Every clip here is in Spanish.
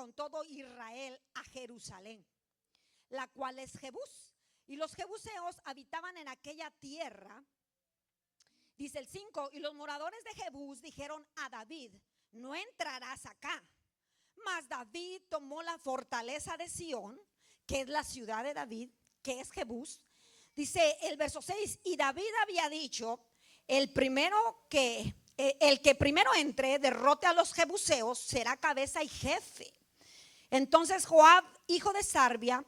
con todo Israel a Jerusalén, la cual es Jebús. Y los jebuseos habitaban en aquella tierra. Dice el 5, y los moradores de Jebús dijeron a David: no entrarás acá. Mas David tomó la fortaleza de Sión, que es la ciudad de David, que es Jebús. Dice el verso 6, y David había dicho: el que primero entre, derrote a los jebuseos, será cabeza y jefe. Entonces Joab, hijo de Sarbia,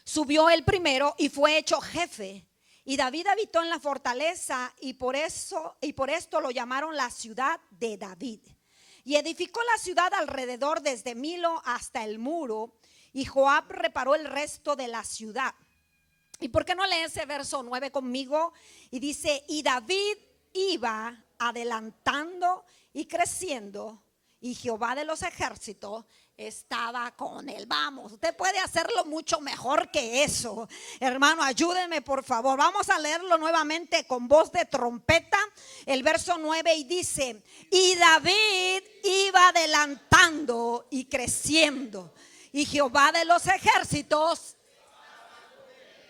subió el primero y fue hecho jefe. Y David habitó en la fortaleza, y por esto lo llamaron la ciudad de David. Y edificó la ciudad alrededor desde Milo hasta el muro, y Joab reparó el resto de la ciudad. ¿Y por qué no lee ese verso 9 conmigo? Y dice: y David iba adelantando y creciendo, y Jehová de los ejércitos estaba con él. Vamos, usted puede hacerlo mucho mejor que eso. Hermano, ayúdenme por favor. Vamos a leerlo nuevamente con voz de trompeta. El verso 9 y dice: y David iba adelantando y creciendo, y Jehová de los ejércitos.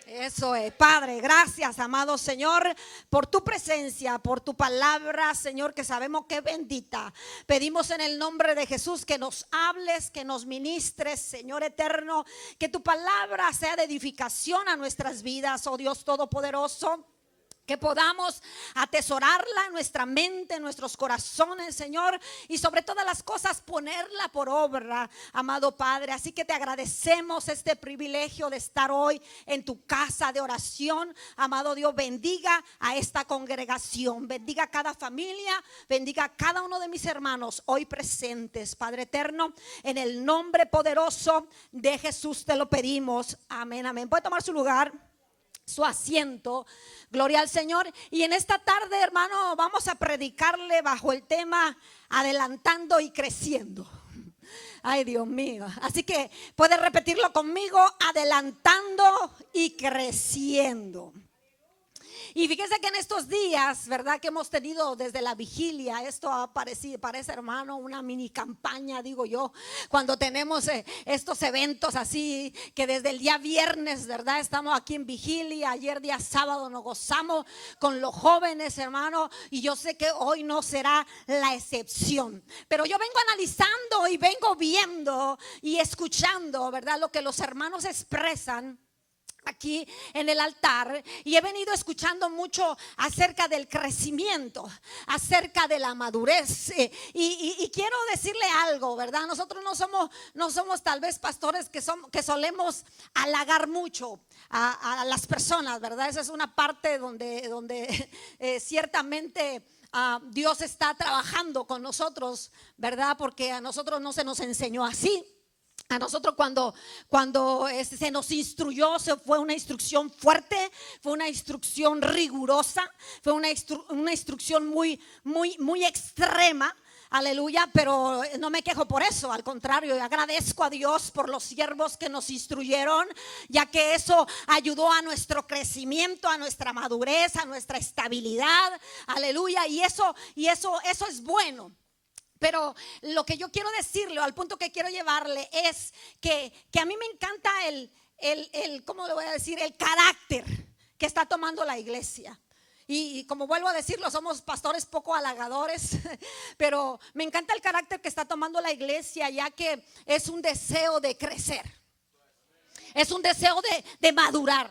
Eso es, Padre, gracias, amado Señor, por tu presencia, por tu palabra, Señor, que sabemos que es bendita. Pedimos en el nombre de Jesús que nos hables, que nos ministres, Señor eterno, que tu palabra sea de edificación a nuestras vidas, oh Dios todopoderoso. Que podamos atesorarla en nuestra mente, en nuestros corazones, Señor, y sobre todas las cosas ponerla por obra, amado Padre. Así que te agradecemos este privilegio de estar hoy en tu casa de oración. Amado Dios, bendiga a esta congregación, bendiga a cada familia, bendiga a cada uno de mis hermanos hoy presentes, Padre eterno, en el nombre poderoso de Jesús te lo pedimos. Amén, amén. Puede tomar su lugar, su asiento. Gloria al Señor. Y en esta tarde, hermano, vamos a predicarle bajo el tema adelantando y creciendo. Ay, Dios mío. Así que puede repetirlo conmigo: adelantando y creciendo. Y fíjese que en estos días, ¿verdad?, que hemos tenido desde la vigilia, esto ha parecido, parece, hermano, una mini campaña, digo yo, cuando tenemos estos eventos así, que desde el día viernes, ¿verdad?, estamos aquí en vigilia. Ayer día sábado nos gozamos con los jóvenes, hermano, y yo sé que hoy no será la excepción. Pero yo vengo analizando y vengo viendo y escuchando, ¿verdad?, lo que los hermanos expresan aquí en el altar, y he venido escuchando mucho acerca del crecimiento, acerca de la madurez, y quiero decirle algo, ¿verdad? Nosotros no somos tal vez pastores que solemos halagar mucho a las personas, ¿verdad? Esa es una parte donde ciertamente Dios está trabajando con nosotros, ¿verdad? Porque a nosotros no se nos enseñó así. A nosotros cuando se nos instruyó, fue una instrucción fuerte, fue una instrucción rigurosa, fue una instrucción muy extrema. Aleluya, pero no me quejo por eso, al contrario, agradezco a Dios por los siervos que nos instruyeron, ya que eso ayudó a nuestro crecimiento, a nuestra madurez, a nuestra estabilidad. Aleluya, y eso es bueno. Pero lo que yo quiero decirle, al punto que quiero llevarle, es que a mí me encanta ¿cómo le voy a decir?, el carácter que está tomando la iglesia. Y como vuelvo a decirlo, somos pastores poco halagadores, pero me encanta el carácter que está tomando la iglesia, ya que es un deseo de crecer, es un deseo de madurar.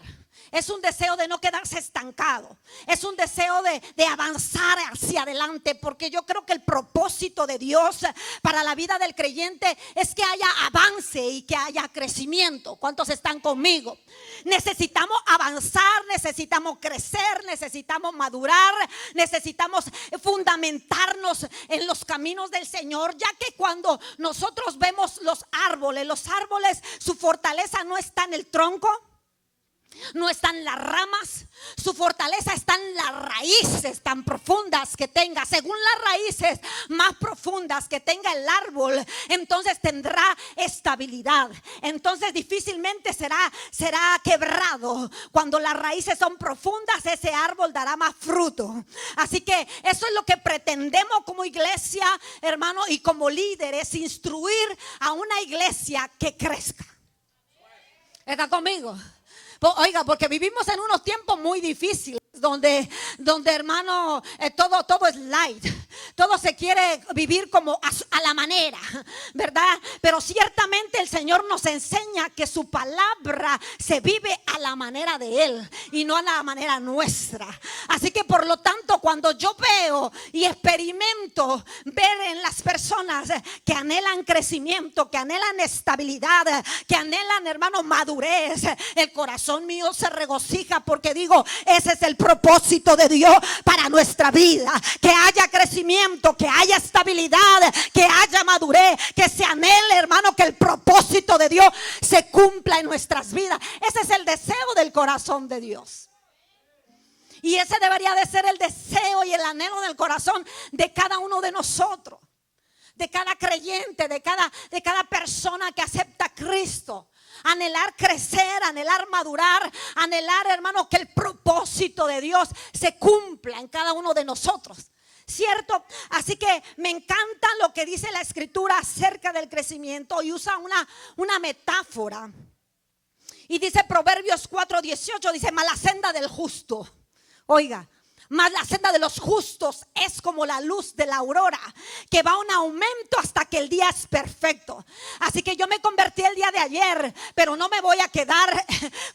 Es un deseo de no quedarse estancado. Es un deseo de avanzar hacia adelante. Porque yo creo que el propósito de Dios para la vida del creyente es que haya avance y que haya crecimiento. ¿Cuántos están conmigo? Necesitamos avanzar, necesitamos crecer, necesitamos madurar, necesitamos fundamentarnos en los caminos del Señor. Ya que cuando nosotros vemos los árboles, su fortaleza no está en el tronco. No están en las ramas, su fortaleza está en las raíces tan profundas que tenga. Según las raíces más profundas que tenga el árbol, entonces tendrá estabilidad. Entonces difícilmente será quebrado. Cuando las raíces son profundas, ese árbol dará más fruto. Así que eso es lo que pretendemos como iglesia, hermano, y como líderes, instruir a una iglesia que crezca. ¿Está conmigo? Oiga, porque vivimos en unos tiempos muy difíciles donde hermano, todo es light. Todo se quiere vivir como a la manera, ¿verdad? Pero ciertamente el Señor nos enseña que su palabra se vive a la manera de Él y no a la manera nuestra. Así que por lo tanto, cuando yo veo y experimento ver en las personas que anhelan crecimiento, que anhelan estabilidad, que anhelan, hermano, madurez, el corazón mío se regocija, porque digo, ese es el propósito de Dios para nuestra vida. Que haya crecimiento, que haya estabilidad, que haya madurez, que se anhele, hermano, que el propósito de Dios se cumpla en nuestras vidas. Ese es el deseo del corazón de Dios. Y ese debería de ser el deseo y el anhelo del corazón de cada uno de nosotros, de cada creyente, de cada persona que acepta a Cristo. Anhelar crecer, anhelar madurar, anhelar, hermano, que el propósito de Dios se cumpla en cada uno de nosotros, ¿cierto? Así que me encanta lo que dice la Escritura acerca del crecimiento, y usa una metáfora. Y dice Proverbios 4:18, dice: mas la senda del justo, oiga, mas la senda de los justos es como la luz de la aurora, que va a un aumento hasta que el día es perfecto. Así que yo me convertí el día de ayer, pero no me voy a quedar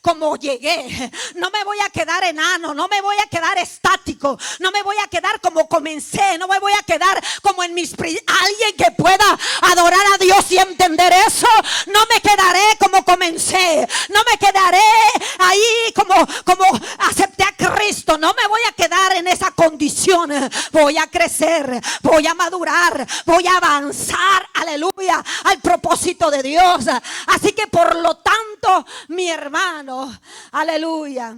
como llegué. No me voy a quedar enano, no me voy a quedar estático, no me voy a quedar como comencé, no me voy a quedar como en mis... Alguien que pueda adorar a Dios y entender eso. No me quedaré como comencé, no me quedaré ahí como acepté a Cristo. No me voy a quedar en esa condición. Voy a crecer, voy a madurar, voy a avanzar, aleluya, al propósito de Dios. Así que por lo tanto, mi hermano, aleluya,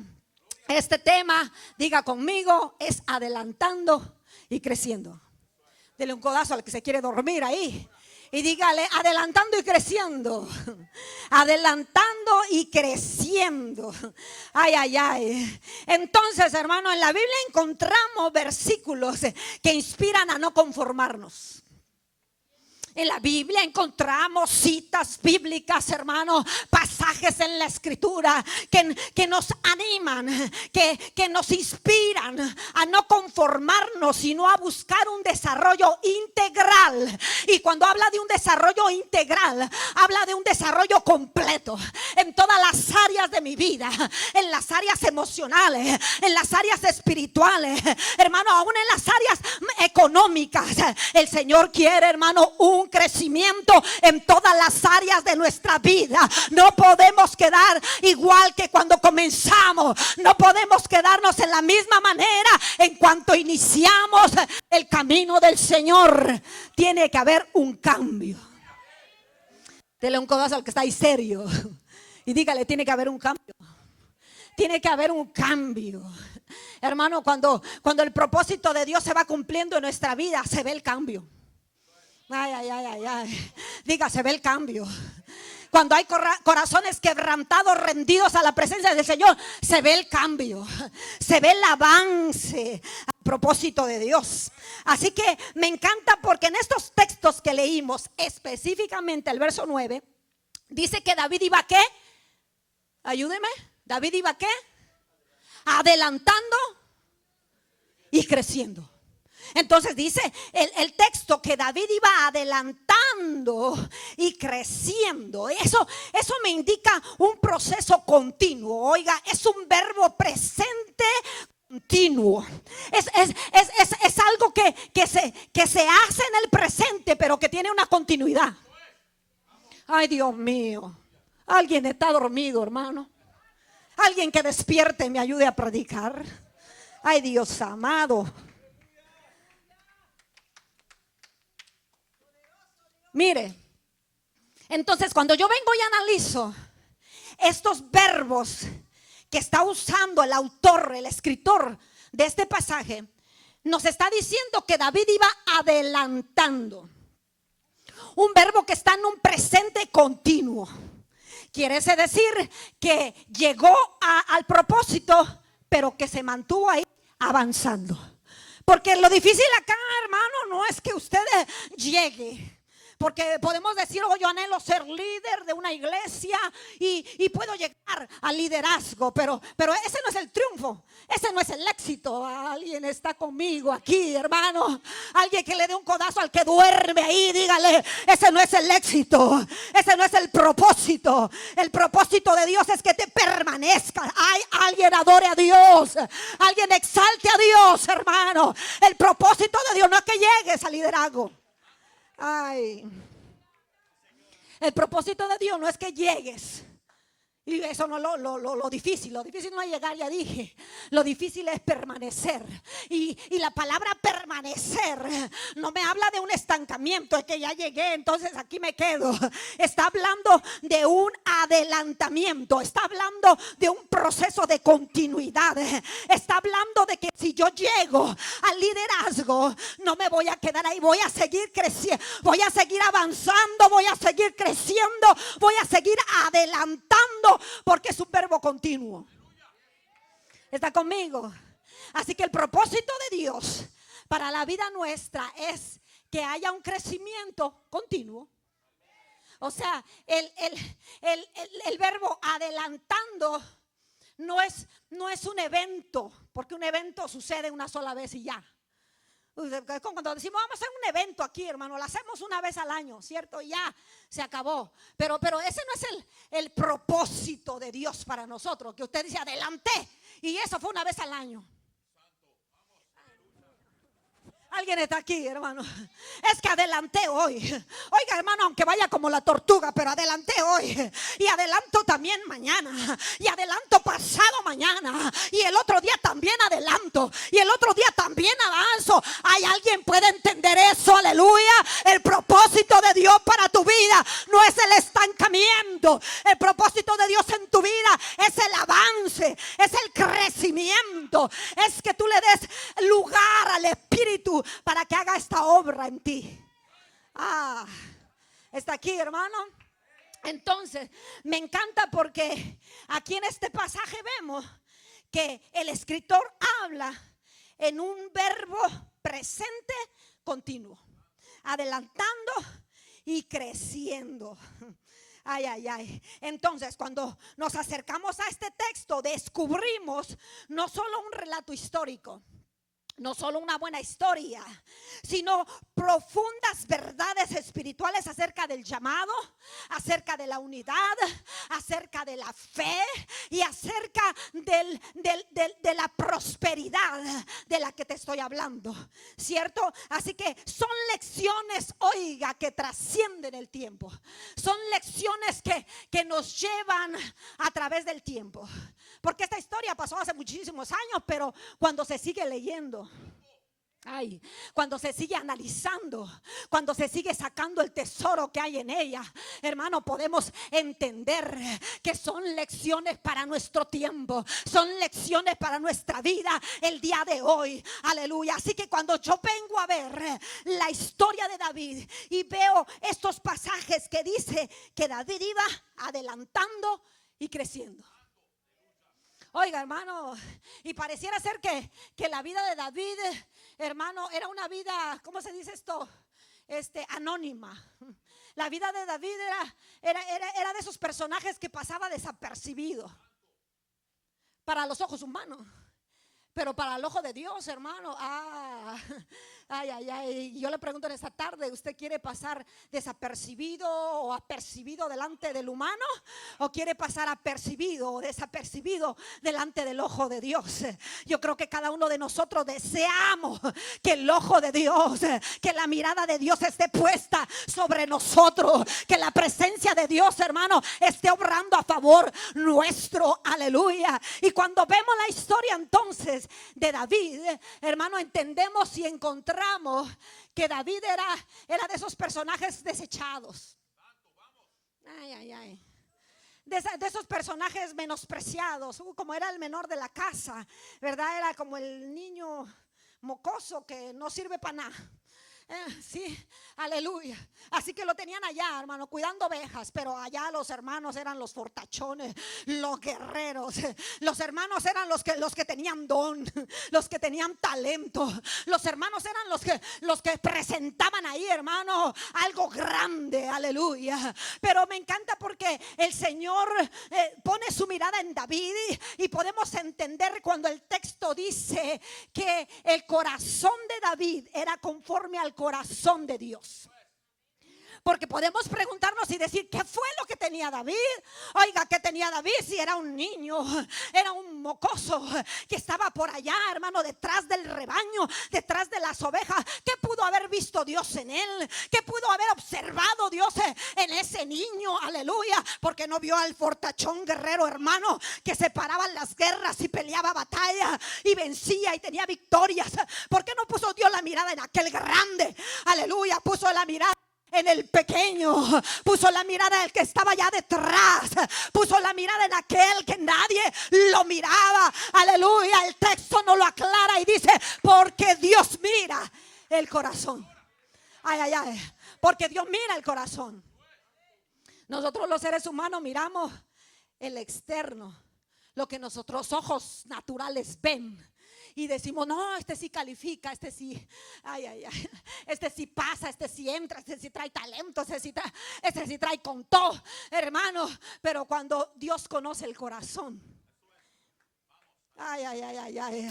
este tema, diga conmigo, es adelantando y creciendo. Dele un codazo al que se quiere dormir ahí y dígale: adelantando y creciendo. Adelantando y creciendo. Ay, ay, ay. Entonces, hermano, en la Biblia encontramos versículos que inspiran a no conformarnos. En la Biblia encontramos citas bíblicas, hermano, pasajes en la Escritura que nos animan, que nos inspiran a no conformarnos, sino a buscar un desarrollo integral. Y cuando habla de un desarrollo integral, habla de un desarrollo completo en todas las áreas de mi vida, en las áreas emocionales, en las áreas espirituales, hermano, aún en las áreas económicas. El Señor quiere, hermano, un crecimiento en todas las áreas de nuestra vida. No podemos quedar igual que cuando comenzamos. No podemos quedarnos en la misma manera en cuanto iniciamos el camino del Señor. Tiene que haber un cambio. Dele un codazo al que está ahí serio y dígale: tiene que haber un cambio. Tiene que haber un cambio. Hermano, cuando el propósito de Dios se va cumpliendo en nuestra vida, se ve el cambio. Ay, ay, ay, ay, ay. Diga: se ve el cambio. Cuando hay corazones quebrantados, rendidos a la presencia del Señor, se ve el cambio. Se ve el avance al propósito de Dios. Así que me encanta, porque en estos textos que leímos, específicamente el verso 9, dice que David iba ¿qué? Ayúdeme. David iba ¿qué? Adelantando y creciendo. Entonces dice el texto que David iba adelantando y creciendo. Eso me indica un proceso continuo. Oiga, es un verbo presente continuo. Es algo que se hace en el presente, pero que tiene una continuidad. Ay, Dios mío. Alguien está dormido, hermano. Alguien que despierte y me ayude a predicar. Ay, Dios amado. Mire, entonces cuando yo vengo y analizo estos verbos que está usando el autor, el escritor de este pasaje, nos está diciendo que David iba adelantando. Un verbo que está en un presente continuo. Quiere decir que llegó al propósito, pero que se mantuvo ahí avanzando. Porque lo difícil acá, hermano, no es que usted llegue. Porque podemos decir, oh, yo anhelo ser líder de una iglesia y puedo llegar al liderazgo, pero ese no es el triunfo, ese no es el éxito. Alguien está conmigo aquí, hermano. Alguien que le dé un codazo al que duerme ahí, dígale, ese no es el éxito, ese no es el propósito. El propósito de Dios es que te permanezca. Hay alguien adore a Dios, alguien exalte a Dios, hermano. El propósito de Dios no es que llegues al liderazgo. Ay, el propósito de Dios no es que llegues. Y eso no es lo difícil. Lo difícil no es llegar, ya dije. Lo difícil es permanecer. Y la palabra permanecer no me habla de un estancamiento, es que ya llegué, entonces aquí me quedo. Está hablando de un adelantamiento. Está hablando de un proceso de continuidad. Está hablando de que si yo llego al liderazgo, no me voy a quedar ahí. Voy a seguir creciendo, voy a seguir avanzando, voy a seguir creciendo, voy a seguir adelantando. Porque es un verbo continuo. ¿Está conmigo? Así que el propósito de Dios para la vida nuestra es que haya un crecimiento continuo. O sea, el verbo adelantando no es un evento, porque un evento sucede una sola vez y ya. Cuando decimos vamos a hacer un evento aquí, hermano, lo hacemos una vez al año, ¿cierto? Y ya se acabó. Pero ese no es el propósito de Dios para nosotros. Que usted dice adelanté y eso fue una vez al año. Alguien está aquí, hermano. Es que adelanté hoy. Oiga, hermano, aunque vaya como la tortuga, pero adelanté hoy. Y adelanto también mañana. Y adelanto pasado mañana. Y el otro día también adelanto. Y el otro día también avanzo. ¿Hay alguien puede entender eso? Aleluya. El propósito de Dios para tu vida no es el estancamiento. El propósito de Dios en tu vida es el avance. Es el crecimiento. Es que tú le des lugar al Espíritu para que haga esta obra en ti. ¿Está aquí, hermano? Entonces, me encanta porque aquí en este pasaje vemos que el escritor habla en un verbo presente continuo, adelantando y creciendo. Ay. Entonces, cuando nos acercamos a este texto, descubrimos no solo un relato histórico, no solo una buena historia, sino profundas verdades espirituales acerca del llamado, acerca de la unidad, acerca de la fe y acerca de la prosperidad de la que te estoy hablando, ¿cierto? Así que son lecciones, oiga, que trascienden el tiempo. Son lecciones que nos llevan a través del tiempo. Porque esta historia pasó hace muchísimos años, pero cuando se sigue leyendo, cuando se sigue analizando, cuando se sigue sacando el tesoro que hay en ella, hermano, podemos entender que son lecciones para nuestro tiempo, son lecciones para nuestra vida el día de hoy. Aleluya. Así que cuando yo vengo a ver la historia de David y veo estos pasajes que dice que David iba adelantando y creciendo. Oiga, hermano, y pareciera ser que la vida de David, hermano, era una vida, ¿cómo se dice esto? Anónima. La vida de David era de esos personajes que pasaba desapercibido para los ojos humanos. Pero para el ojo de Dios, hermano, yo le pregunto en esta tarde, ¿usted quiere pasar desapercibido o apercibido delante del humano? ¿O quiere pasar apercibido o desapercibido delante del ojo de Dios? Yo creo que cada uno de nosotros deseamos que el ojo de Dios, que la mirada de Dios esté puesta sobre nosotros, que la presencia de Dios, hermano, esté obrando a favor nuestro. Aleluya. Y cuando vemos la historia entonces de David, hermano, entendemos y encontramos que David era de esos personajes desechados. de esos personajes menospreciados, como era el menor de la casa, ¿verdad? Era como el niño mocoso que no sirve para nada. Sí, aleluya. Así que lo tenían allá, hermano, cuidando ovejas. Pero allá los hermanos eran los fortachones, los guerreros. Los hermanos eran los que tenían don, los que tenían talento. Los hermanos eran los que presentaban ahí, hermano, algo grande, aleluya. Pero me encanta porque el Señor pone su mirada en David, y podemos entender cuando el texto dice que el corazón de David era conforme al corazón de Dios. Porque podemos preguntarnos y decir, ¿qué fue lo que tenía David? Oiga, ¿qué tenía David? Si era un niño, era un mocoso que estaba por allá, hermano, detrás del rebaño, detrás de las ovejas. ¿Qué pudo haber visto Dios en él? ¿Qué pudo haber observado Dios en ese niño? Aleluya. Porque no vio al fortachón guerrero, hermano, que se paraba en las guerras y peleaba batalla y vencía y tenía victorias. ¿Por qué no puso Dios la mirada en aquel grande? Aleluya. Puso la mirada en el pequeño, puso la mirada del que estaba allá detrás, puso la mirada en aquel que nadie lo miraba. Aleluya. El texto no lo aclara y dice, porque Dios mira el corazón. Ay, ay, ay. Porque Dios mira el corazón. Nosotros los seres humanos miramos el externo, lo que nuestros ojos naturales ven. Y decimos, no, este sí califica, este sí, ay, ay, ay, este sí pasa, este sí entra, este sí trae talento, este sí trae con todo, hermano. Pero cuando Dios conoce el corazón, ay, ay, ay, ay, ay,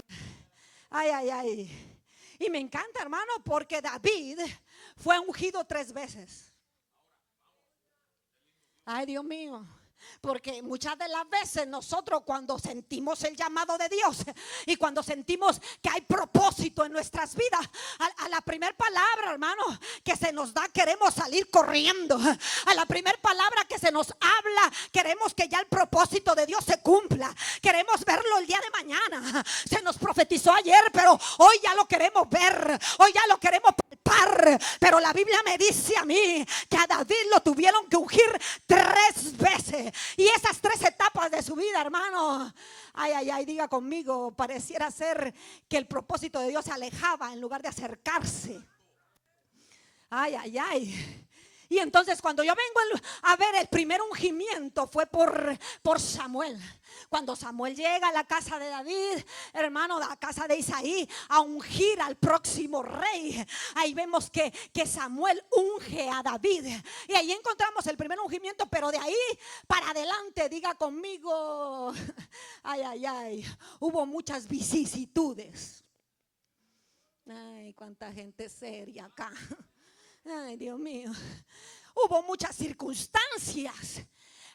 ay, ay, ay. Y me encanta, hermano, porque David fue ungido 3 veces. Ay, Dios mío. Porque muchas de las veces nosotros, cuando sentimos el llamado de Dios y cuando sentimos que hay propósito en nuestras vidas, a la primer palabra, hermano, que se nos da, queremos salir corriendo. A la primer palabra que se nos habla, queremos que ya el propósito de Dios se cumpla. Queremos verlo el día de mañana. Se nos profetizó ayer, pero hoy ya lo queremos ver, hoy ya lo queremos palpar. Pero la Biblia me dice a mí que a David lo tuvieron que ungir 3 veces. Y esas 3 etapas de su vida, hermano, ay, ay, ay, diga conmigo, pareciera ser que el propósito de Dios se alejaba en lugar de acercarse. Ay, ay, ay. Y entonces cuando yo vengo a ver el primer ungimiento fue por Samuel. Cuando Samuel llega a la casa de David, hermano, a la casa de Isaí, a ungir al próximo rey. Ahí vemos que Samuel unge a David. Y ahí encontramos el primer ungimiento, pero de ahí para adelante, diga conmigo, ay, ay, ay, hubo muchas vicisitudes. Ay, cuánta gente seria acá. Ay, Dios mío. Hubo muchas circunstancias,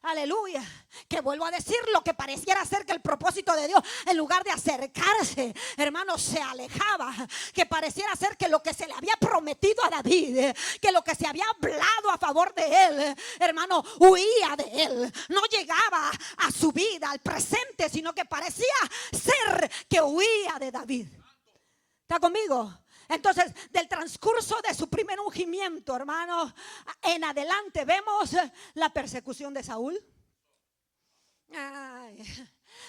aleluya, que vuelvo a decir, lo que pareciera ser que el propósito de Dios, en lugar de acercarse, hermano, se alejaba. Que pareciera ser que lo que se le había prometido a David, que lo que se había hablado a favor de él, hermano, huía de él. No llegaba a su vida, al presente, sino que parecía ser que huía de David. ¿Está conmigo? Entonces, del transcurso de su primer ungimiento, hermano, en adelante vemos la persecución de Saúl. Ay,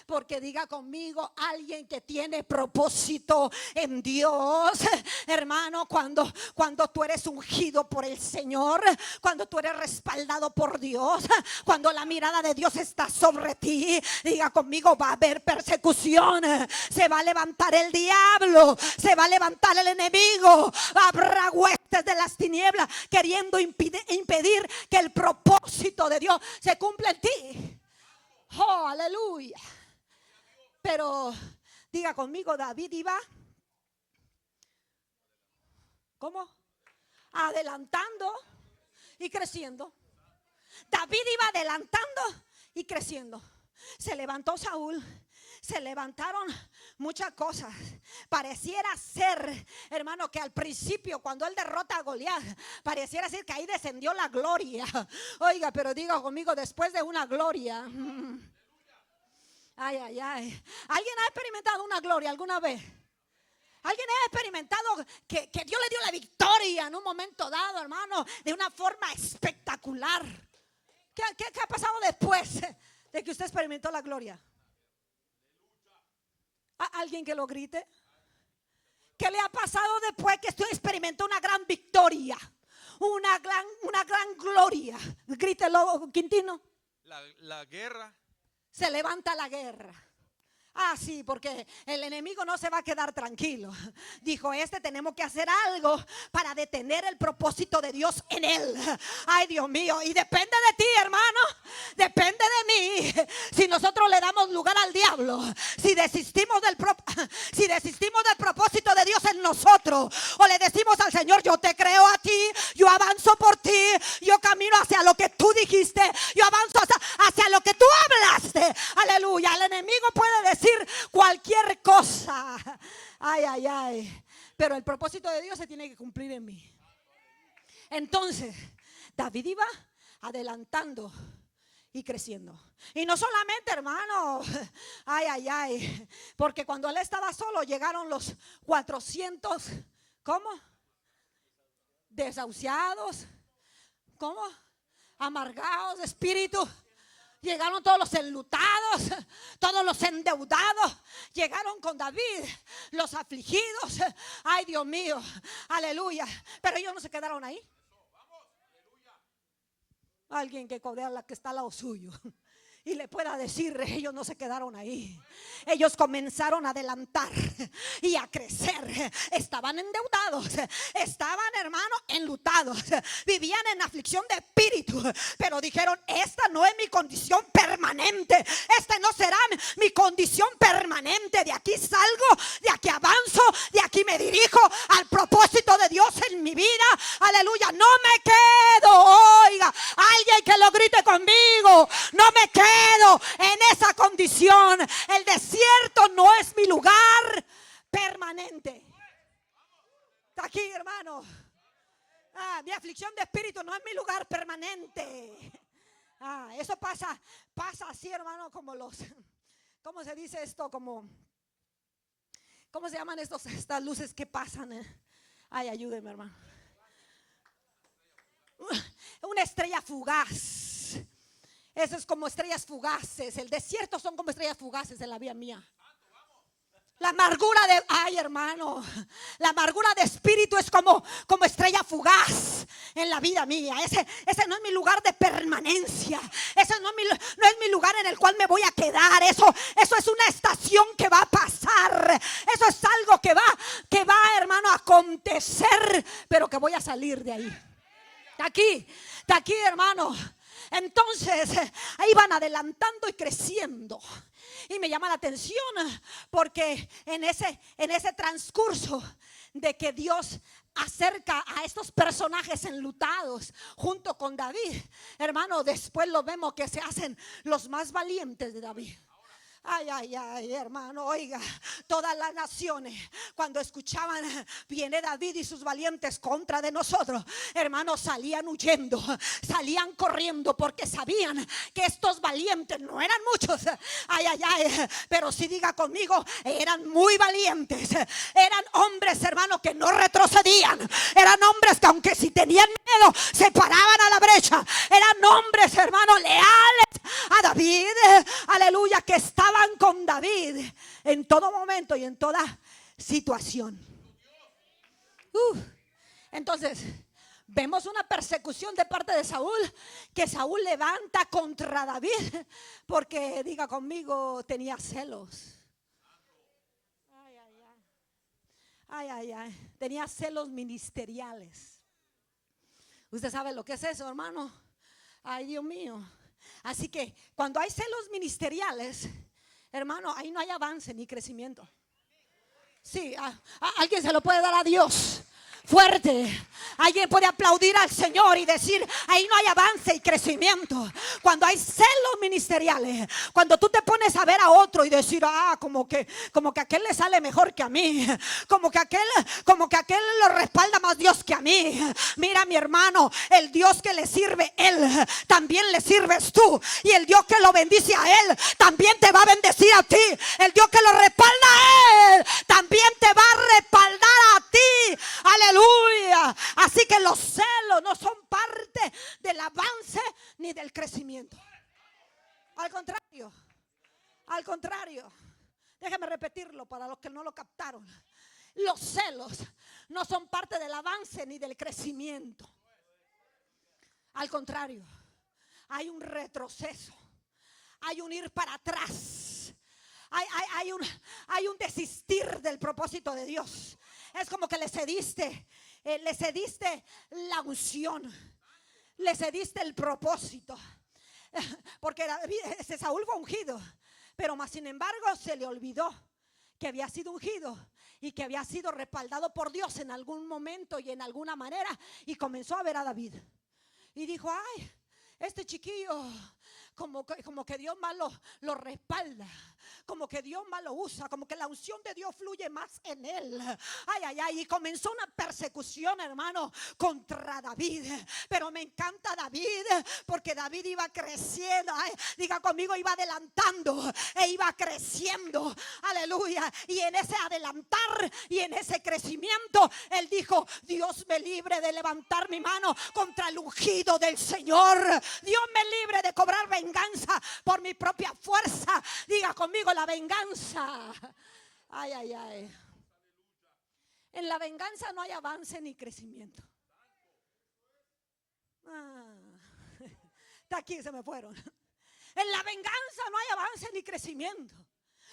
porque diga conmigo, alguien que tiene propósito en Dios, hermano, cuando tú eres ungido por el Señor, cuando tú eres respaldado por Dios, cuando la mirada de Dios está sobre ti, diga conmigo, va a haber persecución. Se va a levantar el diablo, se va a levantar el enemigo, habrá huestes de las tinieblas queriendo impedir que el propósito de Dios se cumpla en ti. Oh, aleluya. Pero diga conmigo, David iba, ¿cómo? Adelantando y creciendo. David iba adelantando y creciendo. Se levantó Saúl, se levantaron muchas cosas. Pareciera ser, hermano, que al principio, cuando él derrota a Goliat, pareciera ser que ahí descendió la gloria. Oiga, pero diga conmigo, después de una gloria. Ay, ay, ay. ¿Alguien ha experimentado una gloria alguna vez? ¿Alguien ha experimentado que Dios le dio la victoria en un momento dado, hermano, de una forma espectacular? ¿Qué ha pasado después? de que usted experimentó la gloria? ¿Alguien que lo grite? ¿Qué le ha pasado después que usted experimentó una gran victoria? Una gran gloria. Grítelo, Quintino. La guerra. Se levanta la guerra. Ah, sí, porque el enemigo no se va a quedar tranquilo. Dijo, tenemos que hacer algo para detener el propósito de Dios en él. Ay, Dios mío, y depende de ti, hermano. Depende de mí. Si nosotros le damos lugar al diablo, si desistimos del propósito de Dios en nosotros, o le decimos al Señor, yo te creo a ti, yo avanzo por ti, yo camino hacia lo que tú dijiste, yo avanzo hacia lo que tú hablaste. Aleluya. El enemigo puede decir cualquier cosa. Ay, ay, ay. Pero el propósito de Dios se tiene que cumplir en mí. Entonces, David iba adelantando y creciendo. Y no solamente, hermano, ay, ay, ay, porque cuando él estaba solo llegaron los 400, ¿cómo? Desahuciados, ¿cómo? Amargados de espíritu. Llegaron todos los enlutados, todos los endeudados. Llegaron con David, los afligidos. Ay, Dios mío, aleluya. Pero ellos no se quedaron ahí. Alguien que codea a la que está al lado suyo y le pueda decir, ellos no se quedaron ahí. Ellos comenzaron a adelantar y a crecer. Estaban endeudados, estaban, hermano, enlutados, vivían en aflicción de espíritu, pero dijeron, esta no es mi condición permanente, esta no será mi condición permanente. De aquí salgo, de aquí avanzo, de aquí me dirijo al propósito de Dios en mi vida. Aleluya, no me quedo. Oiga, alguien que lo grite conmigo, no me quedo en esa condición. El desierto no es mi lugar permanente. Está aquí, hermano. Mi aflicción de espíritu no es mi lugar permanente. Eso pasa así, hermano, como ¿cómo se dice esto? ¿Cómo se llaman estas luces que pasan? Ay, ayúdeme, hermano. Una estrella fugaz. Eso es como estrellas fugaces. El desierto son como estrellas fugaces en la vida mía. La amargura de, ay, hermano, la amargura de espíritu es como estrella fugaz en la vida mía. Ese no es mi lugar de permanencia. Ese no es mi lugar en el cual me voy a quedar. Eso es una estación que va a pasar. Eso es algo que va, hermano, a acontecer, pero que voy a salir de ahí. Está aquí, hermano. Entonces ahí van adelantando y creciendo. Y me llama la atención porque en ese transcurso de que Dios acerca a estos personajes enlutados junto con David, hermano, después lo vemos que se hacen los más valientes de David. Ay, ay, ay, hermano, oiga, todas las naciones cuando escuchaban viene David y sus valientes contra de nosotros, hermanos, salían huyendo, salían corriendo porque sabían que estos valientes no eran muchos, ay, ay, ay, pero si diga conmigo, eran muy valientes, eran hombres, hermanos, que no retrocedían, eran hombres que aunque si tenían miedo se paraban a la brecha, eran hombres, hermanos, leales a David, aleluya, que estaban con David en todo momento y en toda situación. Entonces vemos una persecución de parte de Saúl, que Saúl levanta contra David porque, diga conmigo, tenía celos. Ay, ay, ay. Ay, ay, ay. Tenía celos ministeriales. ¿Usted sabe lo que es eso, hermano? Ay, Dios mío. Así que cuando hay celos ministeriales, hermano, ahí no hay avance ni crecimiento. Sí, alguien se lo puede dar a Dios fuerte. Alguien puede aplaudir al Señor y decir, ahí no hay avance y crecimiento. Cuando hay celos ministeriales, cuando tú te pones a ver a otro y decir, como que aquel le sale mejor que a mí, como que aquel lo respalda más Dios que a mí. Mira, mi hermano, el Dios que le sirve él, también le sirves tú. Y el Dios que lo bendice a él, también te va a bendecir a ti. El Dios que lo respalda a él, también te va a respaldar a ti. Aleluya. Así que los celos no son parte del avance ni del crecimiento. Al contrario, al contrario. Déjame repetirlo para los que no lo captaron. Los celos no son parte del avance ni del crecimiento. Al contrario, hay un retroceso, hay un ir para atrás, hay un desistir del propósito de Dios. Es como que le cediste la unción, le cediste el propósito. Porque Saúl fue ungido, pero más sin embargo se le olvidó que había sido ungido y que había sido respaldado por Dios en algún momento y en alguna manera, y comenzó a ver a David y dijo: ay, este chiquillo como que Dios más lo respalda, como que Dios más lo usa, como que la unción de Dios fluye más en él. Ay, ay, ay. Y comenzó una persecución, hermano, contra David. Pero me encanta David, porque David iba creciendo. Ay, diga conmigo, iba adelantando e iba creciendo. Aleluya. Y en ese adelantar y en ese crecimiento, él dijo: Dios me libre de levantar mi mano contra el ungido del Señor. Dios me libre de cobrar venganza por mi propia fuerza. Diga conmigo, la venganza. Ay, ay, ay. En la venganza no hay avance ni crecimiento. Está aquí, se me fueron. En la venganza no hay avance ni crecimiento,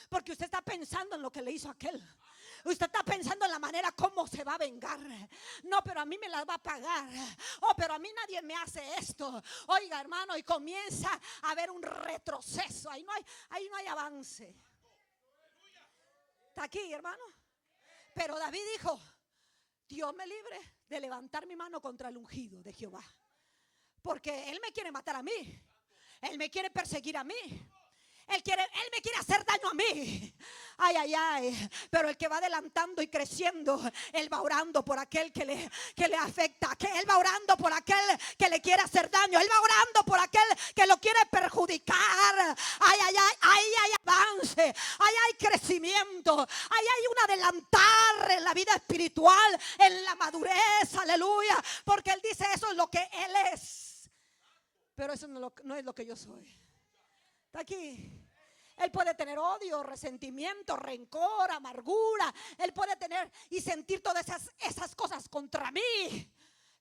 porque usted está pensando en lo que le hizo aquel. Usted está pensando en la manera como se va a vengar. No, pero a mí me la va a pagar. Oh, pero a mí nadie me hace esto. Oiga, hermano, y comienza a haber un retroceso. Ahí no hay avance. Está aquí, hermano. Pero David dijo: Dios me libre de levantar mi mano contra el ungido de Jehová, porque él me quiere matar a mí. Él me quiere perseguir a mí. Él me quiere hacer daño a mí. Ay, ay, ay. Pero el que va adelantando y creciendo, él va orando por aquel que le afecta. Que él va orando por aquel que le quiere hacer daño. Él va orando por aquel que lo quiere perjudicar. Ay, ay, ay. Ahí hay avance. Ahí hay crecimiento. Ahí hay un adelantar en la vida espiritual, en la madurez. Aleluya. Porque él dice: eso es lo que él es, pero eso no es lo que yo soy. Está aquí. Él puede tener odio, resentimiento, rencor, amargura. Él puede tener y sentir todas esas cosas contra mí,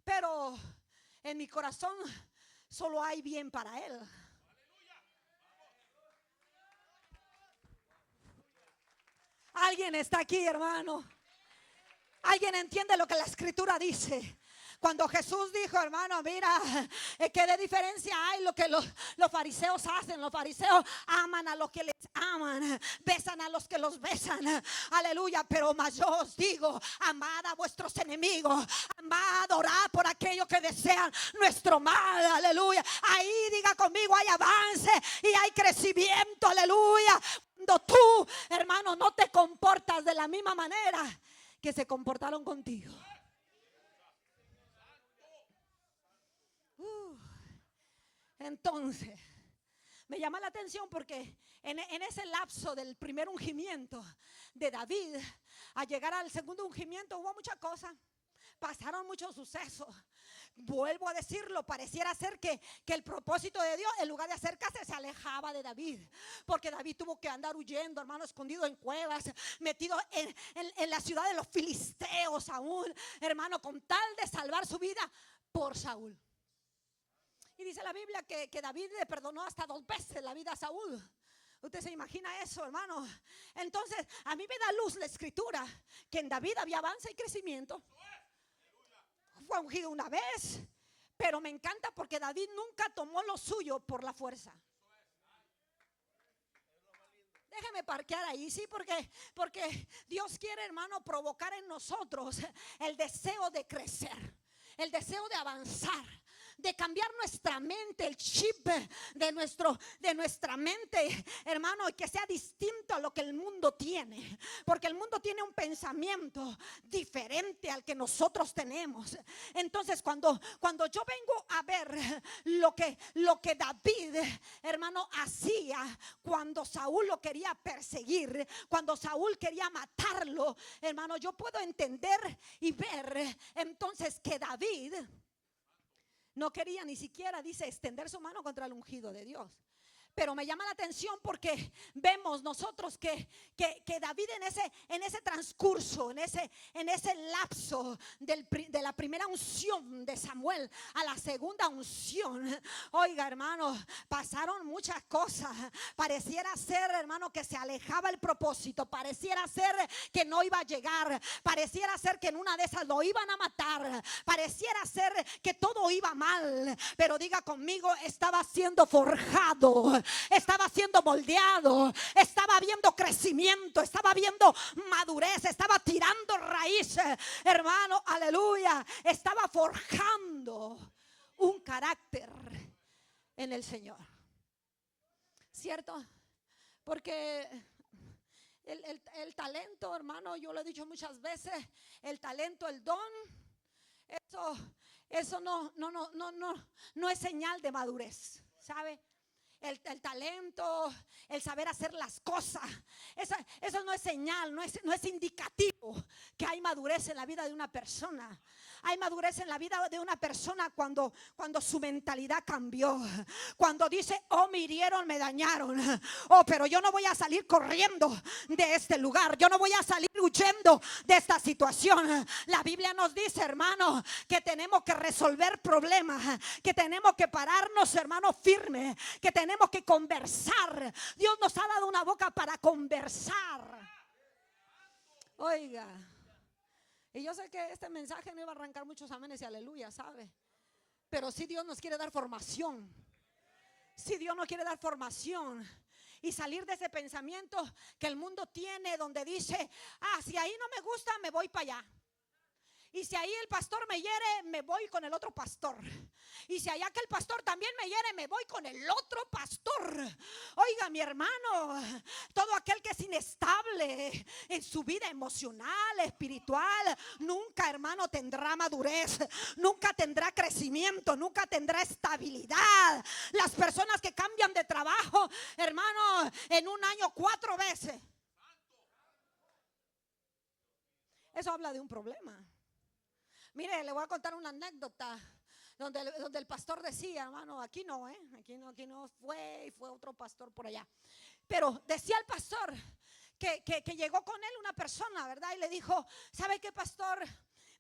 pero en mi corazón solo hay bien para él. Alguien está aquí, hermano. Alguien entiende lo que la escritura dice. Cuando Jesús dijo: hermano, mira, ¿qué de diferencia hay lo que los fariseos hacen? Los fariseos aman a los que les aman, besan a los que los besan. Aleluya. Pero más yo os digo: amad a vuestros enemigos, amad, orad por aquellos que desean nuestro mal. Aleluya. Ahí, diga conmigo, hay avance y hay crecimiento. Aleluya. Cuando tú, hermano, no te comportas de la misma manera que se comportaron contigo. Entonces, me llama la atención porque en ese lapso del primer ungimiento de David a llegar al segundo ungimiento hubo muchas cosas. Pasaron muchos sucesos. Vuelvo a decirlo, pareciera ser que el propósito de Dios, en lugar de acercarse, se alejaba de David. Porque David tuvo que andar huyendo, hermano, escondido en cuevas, metido en la ciudad de los filisteos aún, hermano, con tal de salvar su vida por Saúl. Y dice la Biblia que David le perdonó hasta 2 veces la vida a Saúl. ¿Usted se imagina eso, hermano? Entonces, a mí me da luz la escritura que en David había avance y crecimiento. Fue ungido una vez, pero me encanta porque David nunca tomó lo suyo por la fuerza. Déjeme parquear ahí, sí, porque Dios quiere, hermano, provocar en nosotros el deseo de crecer, el deseo de avanzar, de cambiar nuestra mente, el chip de nuestra mente, hermano, y que sea distinto a lo que el mundo tiene, porque el mundo tiene un pensamiento diferente al que nosotros tenemos. Entonces, cuando yo vengo a ver lo que David, hermano, hacía cuando Saúl lo quería perseguir, cuando Saúl quería matarlo, hermano, yo puedo entender y ver entonces que David no quería ni siquiera, dice, extender su mano contra el ungido de Dios. Pero me llama la atención porque vemos nosotros que David en ese transcurso, en ese lapso de la primera unción de Samuel a la segunda unción, oiga, hermano, pasaron muchas cosas. Pareciera ser, hermano, que se alejaba el propósito, pareciera ser que no iba a llegar, pareciera ser que en una de esas lo iban a matar, pareciera ser que todo iba mal. Pero diga conmigo, estaba siendo forjado, estaba siendo moldeado, estaba viendo crecimiento, estaba viendo madurez, estaba tirando raíces, hermano, aleluya, estaba forjando un carácter en el Señor, ¿cierto? Porque el talento, hermano, yo lo he dicho muchas veces, el talento, el don, eso no es señal de madurez, ¿sabe? El talento, el saber hacer las cosas, eso no es señal, no es indicativo que hay madurez en la vida de una persona. Hay madurez en la vida de una persona cuando su mentalidad cambió, cuando dice, oh, me hirieron, me dañaron, oh, pero yo no voy a salir corriendo de este lugar, yo no voy a salir huyendo de esta situación. La Biblia nos dice, hermano, que tenemos que resolver problemas, que tenemos que pararnos, hermano, firme, que tenemos que conversar. Dios nos ha dado una boca para conversar. Oiga, y yo sé que este mensaje no iba a arrancar muchos amenes y aleluya, ¿sabe? Pero si Dios nos quiere dar formación, si Dios nos quiere dar formación y salir de ese pensamiento que el mundo tiene, donde dice, si ahí no me gusta, me voy para allá. Y si ahí el pastor me hiere, me voy con el otro pastor. Y si allá que el pastor también me hiere, me voy con el otro pastor. Oiga, mi hermano, todo aquel que es inestable en su vida emocional, espiritual, nunca, hermano, tendrá madurez, nunca tendrá crecimiento, nunca tendrá estabilidad. Las personas que cambian de trabajo, hermano, en un año 4 veces, eso habla de un problema. Mire, le voy a contar una anécdota donde el pastor decía, hermano, aquí no, aquí no, fue otro pastor por allá. Pero decía el pastor que llegó con él una persona, ¿verdad? Y le dijo, ¿sabe qué, pastor?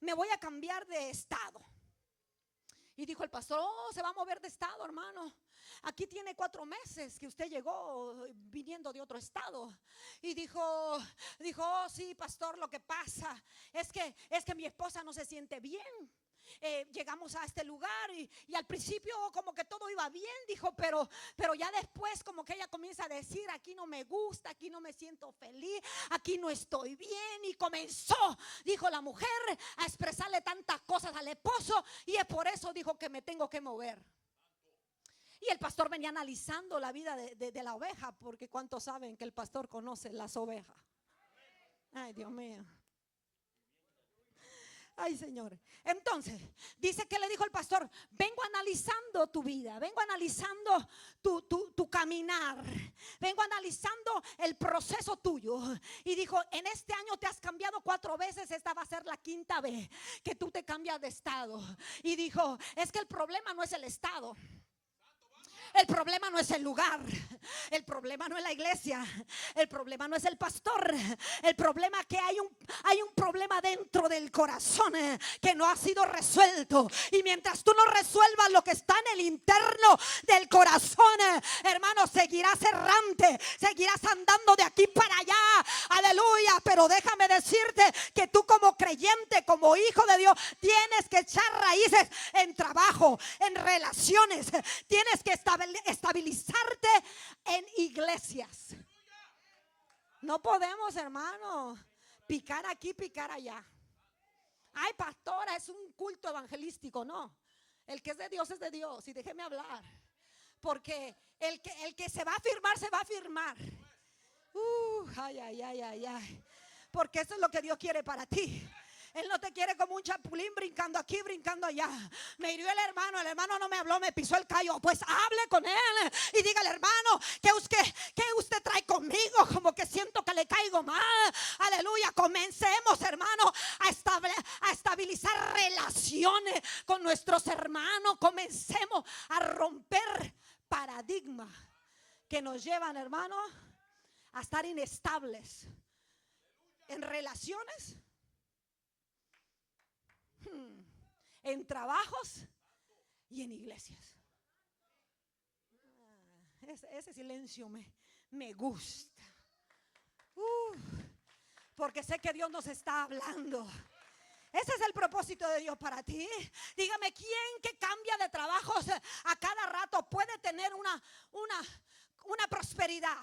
Me voy a cambiar de estado. Y dijo el pastor, se va a mover de estado, hermano. Aquí tiene 4 meses que usted llegó viniendo de otro estado. Y dijo, sí, pastor, lo que pasa es que mi esposa no se siente bien. Llegamos a este lugar y al principio como que todo iba bien, dijo, pero ya después como que ella comienza a decir, aquí no me gusta, aquí no me siento feliz, aquí no estoy bien. Y comenzó, dijo la mujer, a expresarle tantas cosas al esposo, y es por eso, dijo, que me tengo que mover. Y el pastor venía analizando la vida de la oveja, porque ¿cuántos saben que el pastor conoce las ovejas? Ay, Dios mío. Ay, Señor. Entonces, dice que le dijo el pastor, vengo analizando tu vida, vengo analizando tu caminar, vengo analizando el proceso tuyo. Y dijo, en este año te has cambiado 4 veces, esta va a ser la 5ª vez que tú te cambias de estado. Y dijo, es que el problema no es el estado. El problema no es el lugar, el problema no es la iglesia, el problema no es el pastor. El problema es que hay un problema dentro del corazón que no ha sido resuelto. Y mientras tú no resuelvas lo que está en el interno del corazón, hermano, seguirás errante, seguirás andando de aquí para allá, aleluya. Pero déjame decirte que tú, como creyente, como hijo de Dios, tienes que echar raíces en trabajo, en relaciones. Tienes que estabilizarte en iglesias. No podemos, hermano, picar aquí, picar allá. Ay, pastora, es un culto evangelístico. No, el que es de Dios es de Dios. Y déjeme hablar, porque el que se va a firmar, se va a firmar. Ay. Porque eso es lo que Dios quiere para ti. Él no te quiere como un chapulín brincando aquí, brincando allá. Me hirió el hermano no me habló, me pisó el callo. Pues hable con él y dígale, hermano, ¿qué usted trae conmigo? Como que siento que le caigo mal. Aleluya, comencemos, hermano, a estabilizar relaciones con nuestros hermanos. Comencemos a romper paradigmas que nos llevan, hermano, a estar inestables en relaciones, en trabajos y en iglesias. Ese silencio me gusta. Porque sé que Dios nos está hablando. Ese es el propósito de Dios para ti. Dígame, ¿quién que cambia de trabajos a cada rato puede tener una prosperidad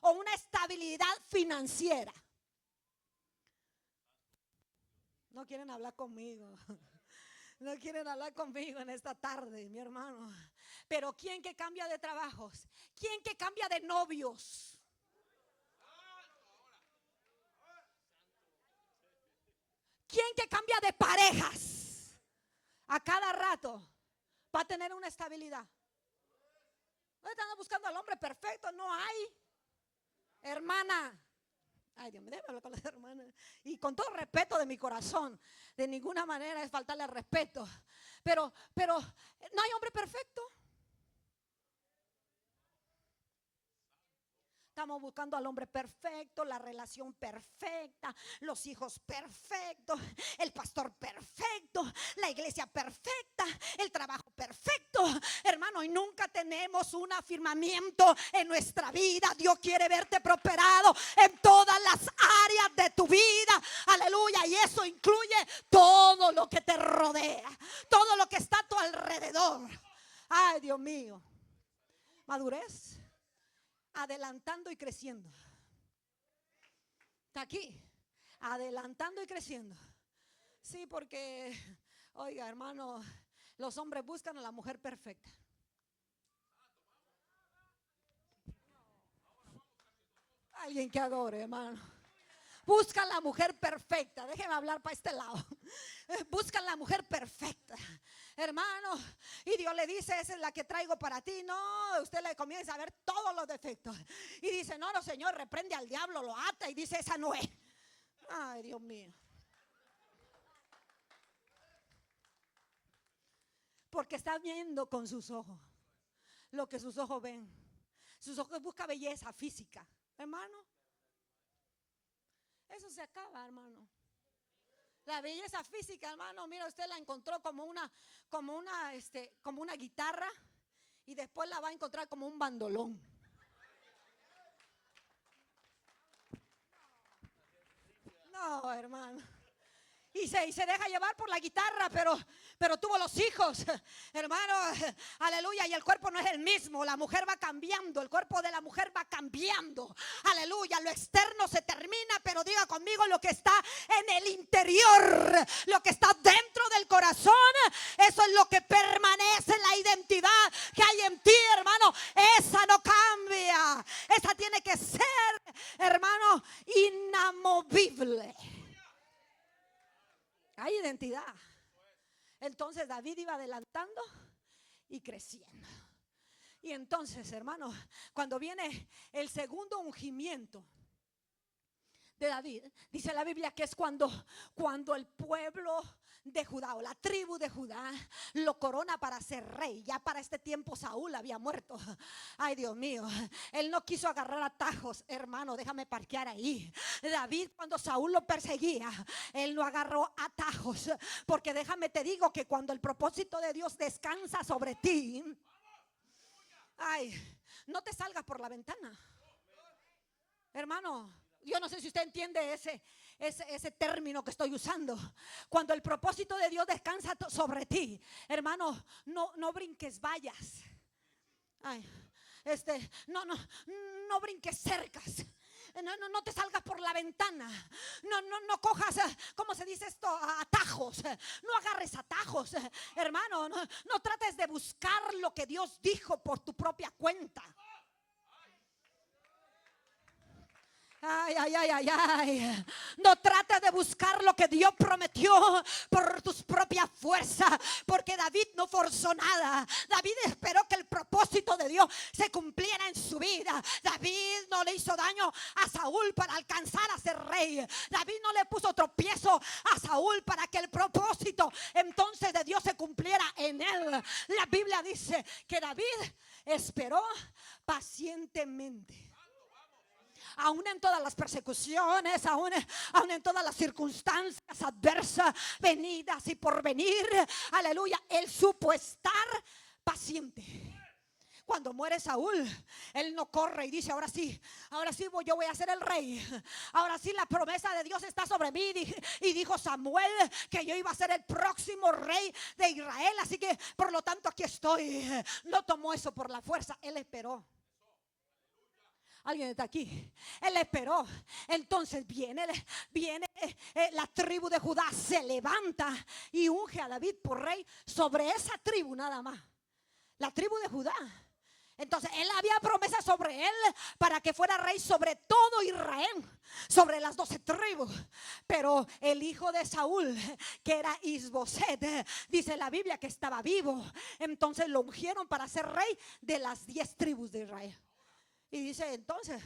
o una estabilidad financiera? No quieren hablar conmigo. No quieren hablar conmigo en esta tarde, mi hermano. Pero ¿quién que cambia de trabajos? ¿Quién que cambia de novios? ¿Quién que cambia de parejas? A cada rato va a tener una estabilidad. No están buscando al hombre perfecto, no hay. Hermana. Ay, Dios mío, déjame hablar con las hermanas. Y con todo respeto de mi corazón, de ninguna manera es faltarle al respeto. Pero no hay hombre perfecto. Estamos buscando al hombre perfecto, la relación perfecta, los hijos perfectos, el pastor perfecto, la iglesia perfecta, el trabajo perfecto. Hermano, y nunca tenemos un afirmamiento en nuestra vida. Dios quiere verte prosperado en todas las áreas de tu vida. Aleluya. Y eso incluye todo lo que te rodea, todo lo que está a tu alrededor. Ay, Dios mío. Madurez. Adelantando y creciendo. Está aquí. Adelantando y creciendo. Sí, porque, oiga, hermano, los hombres buscan a la mujer perfecta. Alguien que adore, hermano. Buscan la mujer perfecta. Déjenme hablar para este lado. Buscan la mujer perfecta, hermano. Y Dios le dice, esa es la que traigo para ti. No, usted le comienza a ver todos los defectos. Y dice, no, Señor, reprende al diablo, lo ata. Y dice, esa no es. Ay, Dios mío. Porque está viendo con sus ojos lo que sus ojos ven. Sus ojos buscan belleza física, hermano. Eso se acaba, hermano. La belleza física, hermano, mira, usted la encontró como una guitarra y después la va a encontrar como un bandolón. No, hermano. Y se deja llevar por la guitarra, pero tuvo los hijos, hermano, aleluya. Y el cuerpo no es el mismo, la mujer va cambiando, el cuerpo de la mujer va cambiando, aleluya. Lo externo se termina, pero diga conmigo, lo que está en el interior, lo que está dentro del corazón, eso es lo que permanece, la identidad que hay en ti, hermano. Esa no cambia, esa tiene que ser, hermano, inamovible. Hay identidad. Entonces David iba adelantando y creciendo. Y entonces, hermano, cuando viene el segundo ungimiento de David, dice la Biblia que es cuando el pueblo de Judá o la tribu de Judá lo corona para ser rey. Ya para este tiempo Saúl había muerto. Ay, Dios mío, él no quiso agarrar atajos, hermano, déjame parquear ahí. David, cuando Saúl lo perseguía, él no agarró atajos, porque déjame te digo que cuando el propósito de Dios descansa sobre ti, ay, no te salgas por la ventana, hermano. Yo no sé si usted entiende ese término que estoy usando. Cuando el propósito de Dios descansa sobre ti, hermano, no brinques vallas. Ay, no brinques cercas. No te salgas por la ventana. No cojas, ¿cómo se dice esto? Atajos. No agarres atajos, hermano. No trates de buscar lo que Dios dijo por tu propia cuenta. Ay. No trates de buscar lo que Dios prometió por tus propias fuerzas, porque David no forzó nada. David esperó que el propósito de Dios se cumpliera en su vida. David no le hizo daño a Saúl para alcanzar a ser rey. David no le puso tropiezo a Saúl para que el propósito entonces de Dios se cumpliera en él. La Biblia dice que David esperó pacientemente. Aún en todas las persecuciones, aún en todas las circunstancias adversas, venidas y por venir, aleluya, él supo estar paciente. Cuando muere Saúl, él no corre y dice: ahora sí, yo voy a ser el rey. Ahora sí, la promesa de Dios está sobre mí. Y dijo Samuel que yo iba a ser el próximo rey de Israel. Así que, por lo tanto, aquí estoy. No tomó eso por la fuerza, él esperó. Alguien está aquí. Él esperó. Entonces viene la tribu de Judá, se levanta y unge a David por rey sobre esa tribu nada más. La tribu de Judá. Entonces él había promesa sobre él para que fuera rey sobre todo Israel, sobre las 12 tribus. Pero el hijo de Saúl, que era Isboset, dice la Biblia que estaba vivo. Entonces lo ungieron para ser rey de las 10 tribus de Israel. Y dice entonces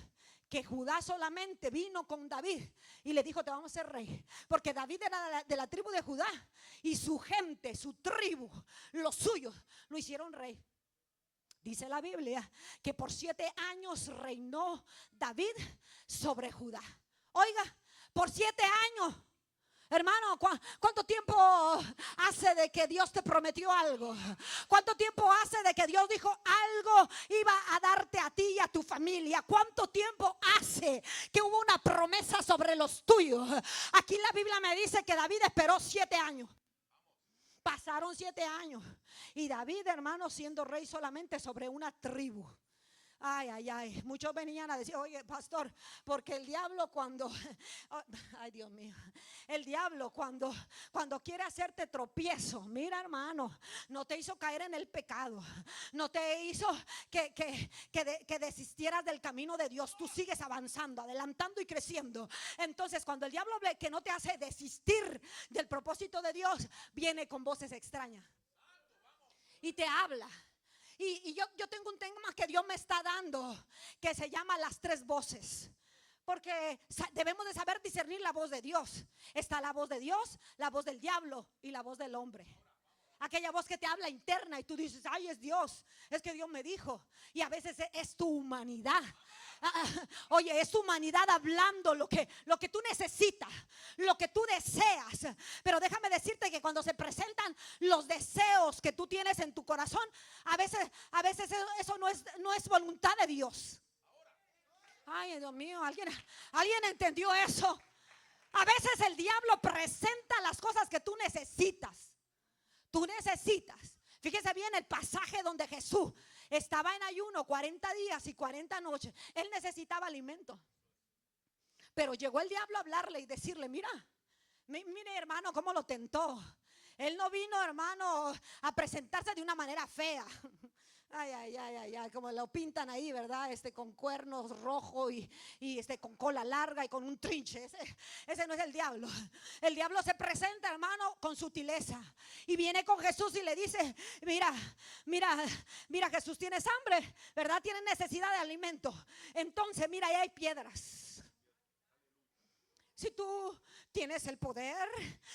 que Judá solamente vino con David y le dijo: te vamos a ser rey. Porque David era de la tribu de Judá y su gente, su tribu, los suyos, lo hicieron rey. Dice la Biblia que por 7 años reinó David sobre Judá. Oiga, por 7 años. Hermano, ¿cuánto tiempo hace de que Dios te prometió algo? ¿Cuánto tiempo hace de que Dios dijo algo iba a darte a ti y a tu familia? ¿Cuánto tiempo hace que hubo una promesa sobre los tuyos? Aquí la Biblia me dice que David esperó 7 años. Pasaron 7 años y David, hermano, siendo rey solamente sobre una tribu. Ay, ay, ay. Muchos venían a decir: oye, pastor, porque el diablo cuando, ay, Dios mío, el diablo cuando quiere hacerte tropiezo, mira, hermano, no te hizo caer en el pecado, no te hizo que desistieras del camino de Dios. Tú sigues avanzando, adelantando y creciendo. Entonces, cuando el diablo ve que no te hace desistir del propósito de Dios, viene con voces extrañas y te habla. Y yo tengo un tema que Dios me está dando, que se llama las 3 voces. Porque debemos de saber discernir la voz de Dios. Está la voz de Dios, la voz del diablo y la voz del hombre. Aquella voz que te habla interna y tú dices: ay, es Dios, es que Dios me dijo. Y a veces es tu humanidad. Oye, es tu humanidad hablando lo que tú necesitas, lo que tú deseas. Pero déjame decirte que cuando se presentan los deseos que tú tienes en tu corazón, a veces eso no es voluntad de Dios. Ay, Dios mío, ¿alguien entendió eso? A veces el diablo presenta las cosas que tú necesitas. Tú necesitas. Fíjese bien el pasaje donde Jesús estaba en ayuno 40 días y 40 noches. Él necesitaba alimento. Pero llegó el diablo a hablarle y decirle: mire, hermano, cómo lo tentó. Él no vino, hermano, a presentarse de una manera fea. Ay, ay, ay, ay, ay, como lo pintan ahí, ¿verdad? Con cuernos rojos y con cola larga y con un trinche. Ese no es el diablo. El diablo se presenta, hermano, con sutileza. Y viene con Jesús y le dice: mira, Jesús, tienes hambre, ¿verdad? Tienes necesidad de alimento. Entonces, mira, ahí hay piedras. Si tú tienes el poder,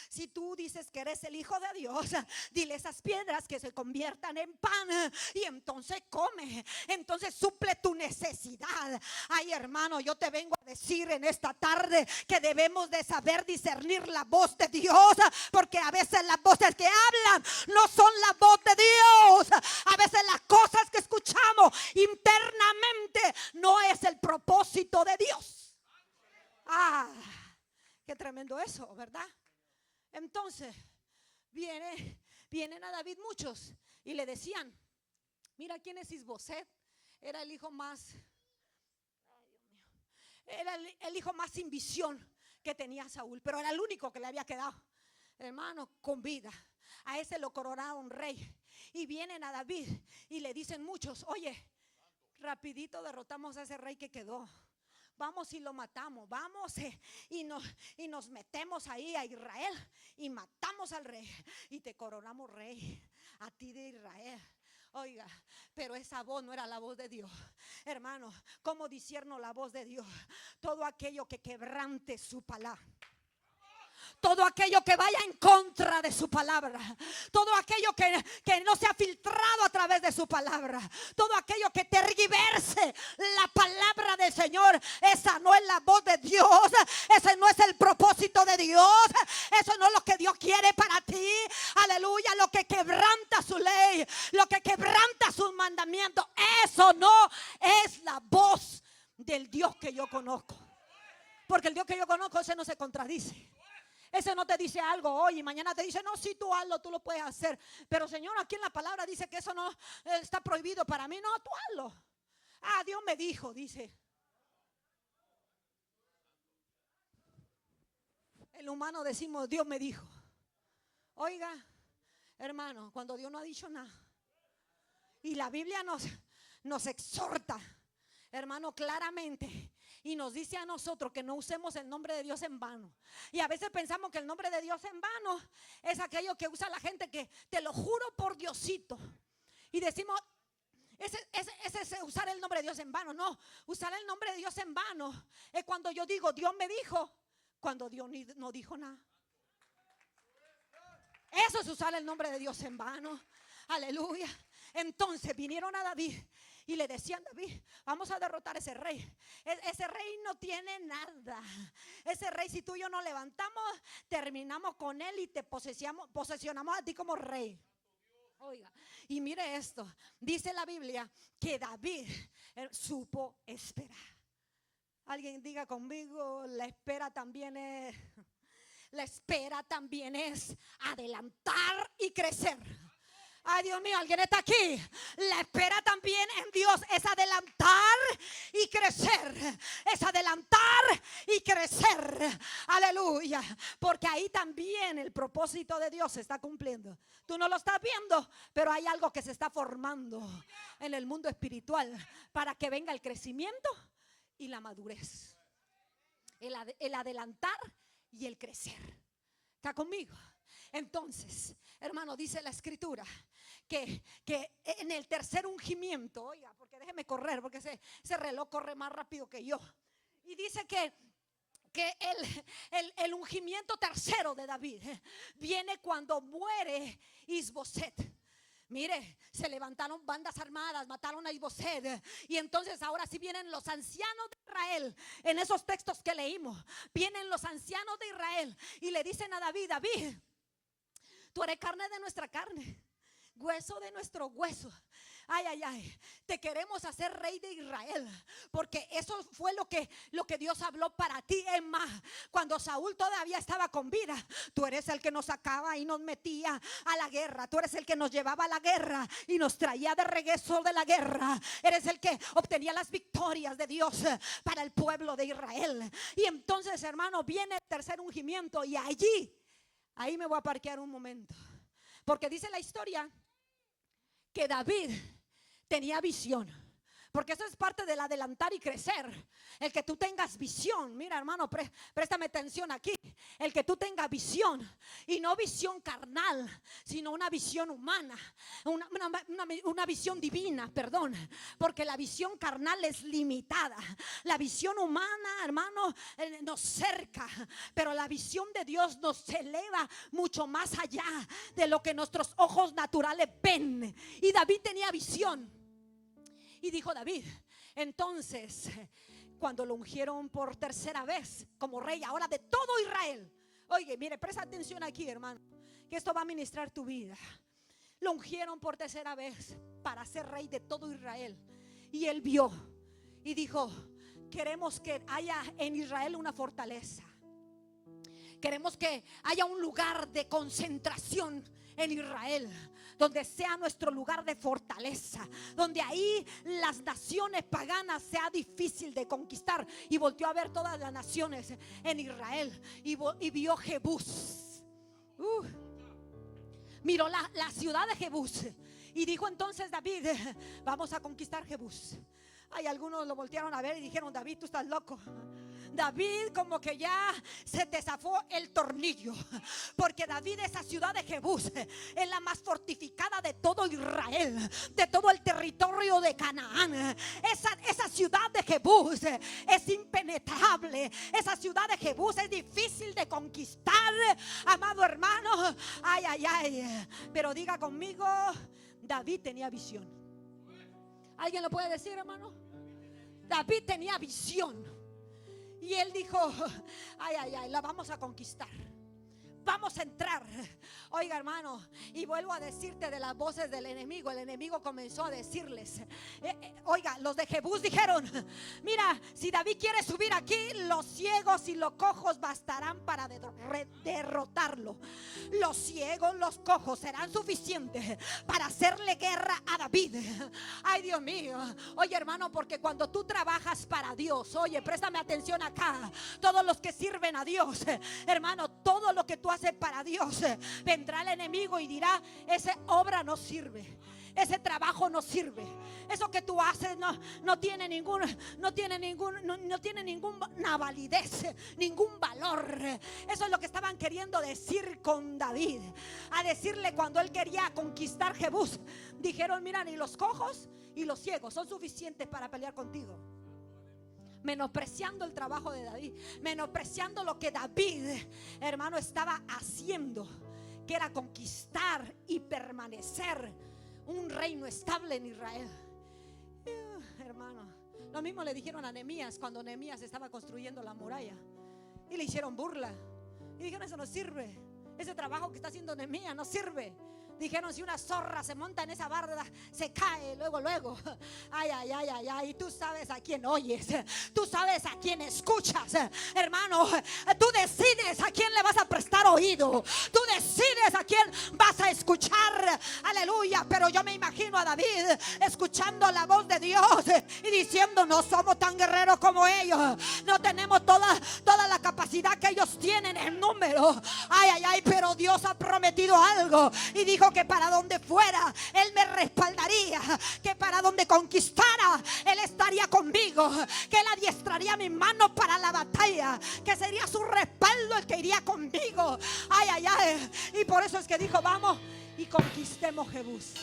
si tú dices que eres el Hijo de Dios, dile a esas piedras que se conviertan en pan y entonces come, entonces suple tu necesidad. Ay, hermano, yo te vengo a decir en esta tarde que debemos de saber discernir la voz de Dios, porque a veces las voces que hablan no son la voz de Dios. A veces las cosas que escuchamos internamente no es el propósito de Dios. Qué tremendo eso, ¿verdad? Entonces vienen a David muchos y le decían: mira, ¿quién es Isboset? Era el hijo más, ay, Dios mío, era el hijo más sin visión que tenía Saúl, pero era el único que le había quedado, hermano, con vida. A ese lo coronaron rey. Y vienen a David y le dicen muchos: oye, rapidito derrotamos a ese rey que quedó. Vamos y lo matamos, vamos y nos metemos ahí a Israel y matamos al rey y te coronamos rey a ti de Israel. Oiga, pero esa voz no era la voz de Dios. Hermano, ¿cómo discierno la voz de Dios? Todo aquello que quebrante su palabra. todo aquello que vaya en contra de su palabra, todo aquello que no se ha filtrado a través de su palabra, todo aquello que tergiverse la palabra del Señor, esa no es la voz de Dios, ese no es el propósito de Dios, eso no es lo que Dios quiere para ti. Aleluya, lo que quebranta su ley, lo que quebranta sus mandamientos, eso no es la voz del Dios que yo conozco. Porque el Dios que yo conozco, ese no se contradice. Ese no te dice algo hoy y mañana te dice, no, si tú hazlo, tú lo puedes hacer. Pero Señor, aquí en la palabra dice que eso no está prohibido para mí. No, tú hazlo. Ah, Dios me dijo, dice. El humano decimos, Dios me dijo. Oiga, hermano, cuando Dios no ha dicho nada. Y la Biblia nos exhorta, hermano, claramente. Y nos dice a nosotros que no usemos el nombre de Dios en vano. Y a veces pensamos que el nombre de Dios en vano es aquello que usa la gente, que te lo juro por Diosito. Y decimos, ese es usar el nombre de Dios en vano. No, usar el nombre de Dios en vano es cuando yo digo, Dios me dijo, cuando Dios no dijo nada. Eso es usar el nombre de Dios en vano. Aleluya. Entonces vinieron a David y le decían, David, vamos a derrotar a ese rey. Ese rey no tiene nada. Ese rey, si tú y yo nos levantamos, terminamos con él y te posesionamos a ti como rey. Oiga, y mire esto, dice la Biblia que David supo esperar. Alguien diga conmigo, la espera también es adelantar y crecer. Ay, Dios mío, alguien está aquí. La espera también en Dios es adelantar y crecer. Es adelantar y crecer. Aleluya. Porque ahí también el propósito de Dios se está cumpliendo. Tú no lo estás viendo, pero hay algo que se está formando en el mundo espiritual para que venga el crecimiento y la madurez. El adelantar y el crecer. ¿Está conmigo? Entonces, hermano, dice la escritura que en el tercer ungimiento, oiga, porque déjeme correr, porque ese reloj corre más rápido que yo. Y dice que el ungimiento tercero de David viene cuando muere Isboset. Mire, se levantaron bandas armadas, mataron a Isboset. Y entonces ahora sí vienen los ancianos de Israel. En esos textos que leímos, vienen los ancianos de Israel y le dicen a David, David, tú eres carne de nuestra carne, hueso de nuestro hueso. Ay, ay, ay, te queremos hacer rey de Israel, porque eso fue lo que Dios habló para ti. Es más, cuando Saúl todavía estaba con vida, tú eres el que nos sacaba y nos metía a la guerra. Tú eres el que nos llevaba a la guerra y nos traía de regreso de la guerra. Eres el que obtenía las victorias de Dios para el pueblo de Israel. Y entonces, hermano, viene el tercer ungimiento y ahí me voy a parquear un momento, porque dice la historia que David tenía visión. Porque eso es parte del adelantar y crecer. El que tú tengas visión. Mira, hermano, préstame atención aquí. El que tú tengas visión. Y no visión carnal, sino una visión humana. Una visión divina, perdón. Porque la visión carnal es limitada. La visión humana, hermano, nos cerca. Pero la visión de Dios nos eleva mucho más allá de lo que nuestros ojos naturales ven. Y David tenía visión. Y dijo David, entonces, cuando lo ungieron por tercera vez como rey ahora de todo Israel. Oye, mire, presta atención aquí, hermano, que esto va a ministrar tu vida. Lo ungieron por tercera vez para ser rey de todo Israel. Y él vio y dijo, queremos que haya en Israel una fortaleza. Queremos que haya un lugar de concentración en Israel, donde sea nuestro lugar de fortaleza, donde ahí las naciones paganas sea difícil de conquistar. Y volteó a ver todas las naciones en Israel y vio Jebús. Miró la ciudad de Jebús y dijo entonces David, vamos a conquistar Jebús. Hay algunos lo voltearon a ver y dijeron, David, tú estás loco. David como que ya se te zafó el tornillo, porque David, esa ciudad de Jebús, es la más fortificada de todo Israel, de todo el territorio de Canaán. Esa ciudad de Jebús es impenetrable. Esa ciudad de Jebús es difícil de conquistar, amado hermano. Ay, ay, ay. Pero diga conmigo, David tenía visión. ¿Alguien lo puede decir, hermano? David tenía visión. Y él dijo: ay, ay, ay, la vamos a conquistar. Vamos a entrar. Oiga, hermano, y vuelvo a decirte de las voces del enemigo. El enemigo comenzó a decirles, oiga, los de Jebús dijeron: mira, si David quiere subir aquí, los ciegos y los cojos bastarán para derrotarlo. Los ciegos, los cojos serán suficientes para hacerle guerra a David. Ay, Dios mío. Oye, hermano, porque cuando tú trabajas para Dios, oye, préstame atención acá, todos los que sirven a Dios, hermano, todo lo que tú haces para Dios, vendrá el enemigo y dirá: esa obra no sirve, ese trabajo no sirve, eso que tú haces no tiene ninguna validez, ningún valor. Eso es lo que estaban queriendo decir con David, a decirle cuando él quería conquistar Jebús. Dijeron: mira, ni los cojos y los ciegos son suficientes para pelear contigo. Menospreciando el trabajo de David, menospreciando lo que David, hermano, estaba haciendo, que era conquistar y permanecer un reino estable en Israel. Hermano, lo mismo le dijeron a Nehemías cuando Nehemías estaba construyendo la muralla, y le hicieron burla y dijeron: eso no sirve, ese trabajo que está haciendo Nehemías no sirve. Dijeron: si una zorra se monta en esa barda, se cae luego. Ay, ay, ay, ay, ay. Y tú sabes a quién oyes, tú sabes a quién escuchas, hermano. Tú decides a quién le vas a prestar oído, tú decides a quién vas a escuchar. Aleluya. Pero yo me imagino a David escuchando la voz de Dios y diciendo: no somos tan guerreros como ellos, no tenemos toda la capacidad que ellos tienen en número. Ay, ay, ay. Pero Dios ha prometido algo y dijo que para donde fuera Él me respaldaría, que para donde conquistara Él estaría conmigo, que Él adiestraría mis manos para la batalla, que sería su respaldo el que iría conmigo. Ay, ay, ay. Y por eso es que dijo: vamos y conquistemos Jebús.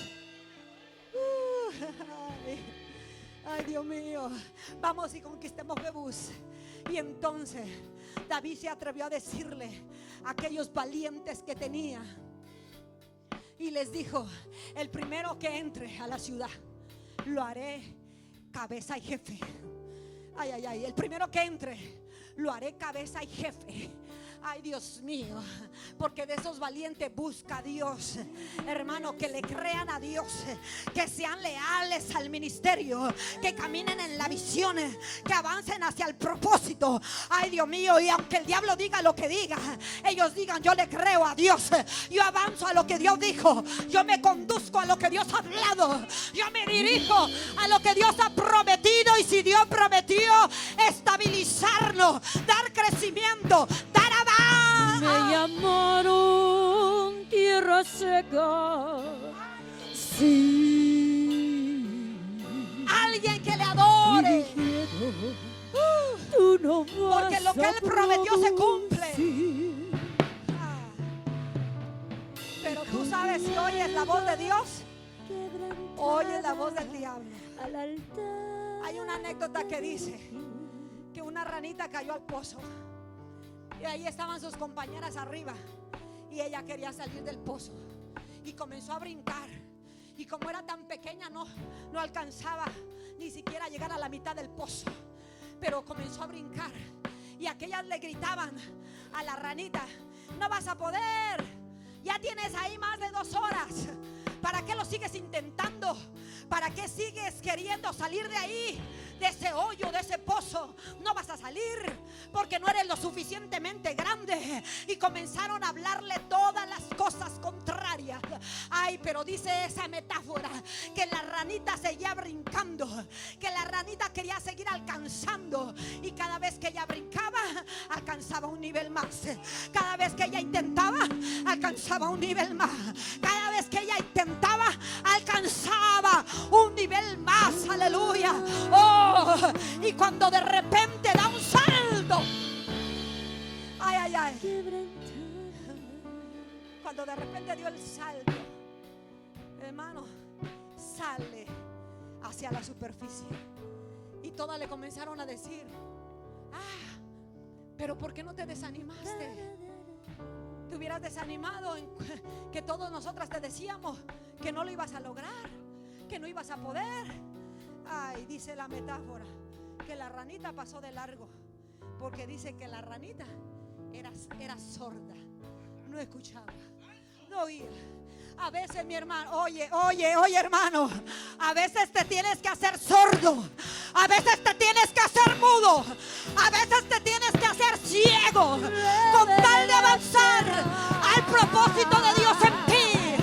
Ay, Dios mío, vamos y conquistemos Jebús. Y entonces David se atrevió a decirle a aquellos valientes que tenía, y les dijo: el primero que entre a la ciudad, lo haré cabeza y jefe. Ay, ay, ay. El primero que entre, lo haré cabeza y jefe. Ay, Dios mío, porque de esos valientes busca a Dios, hermano, que le crean a Dios, que sean leales al ministerio, que caminen en la visión, que avancen hacia el propósito. Ay, Dios mío, y aunque el diablo diga lo que diga, ellos digan: yo le creo a Dios, yo avanzo a lo que Dios dijo, yo me conduzco a lo que Dios ha hablado, yo me dirijo a lo que Dios ha prometido. Y si Dios prometió estabilizarnos, dar crecimiento, dar avance. Me llamaron tierra seca. Sí. Alguien que le adore. Tú no vas, porque lo que Él prometió se cumple. Pero tú sabes, si oyes la voz de Dios, oyes la voz del diablo. Hay una anécdota que dice que una ranita cayó al pozo, y ahí estaban sus compañeras arriba, y ella quería salir del pozo y comenzó a brincar, y como era tan pequeña no alcanzaba ni siquiera a llegar a la mitad del pozo, pero comenzó a brincar, y aquellas le gritaban a la ranita: no vas a poder, ya tienes ahí más de 2 horas, ¿para qué lo sigues intentando? ¿Para qué sigues queriendo salir de ahí, de ese hoyo, de ese pozo? No vas a salir porque no eres lo suficientemente grande. Y comenzaron a hablarle todas las cosas contrarias. Ay, pero dice esa metáfora que la ranita seguía brincando, que la ranita quería seguir alcanzando, y cada vez que ella brincaba alcanzaba un nivel más. Cada vez que ella intentaba alcanzaba un nivel más. Cada vez que ella intentaba alcanzaba un nivel más. Aleluya. Oh, y cuando de repente da un salto Ay, quebrantada. cuando de repente dio el salto, hermano, sale hacia la superficie. Y todas le comenzaron a decir: ah, pero ¿por qué no te desanimaste? Te hubieras desanimado en que todos nosotras te decíamos que no lo ibas a lograr, que no ibas a poder. Ay, dice la metáfora que la ranita pasó de largo, porque dice que la ranita era sorda, no escuchaba, no oía. A veces, mi hermano, oye hermano, a veces te tienes que hacer sordo, a veces te tienes que hacer mudo, a veces te tienes que hacer ciego con tal de avanzar al propósito de Dios en ti.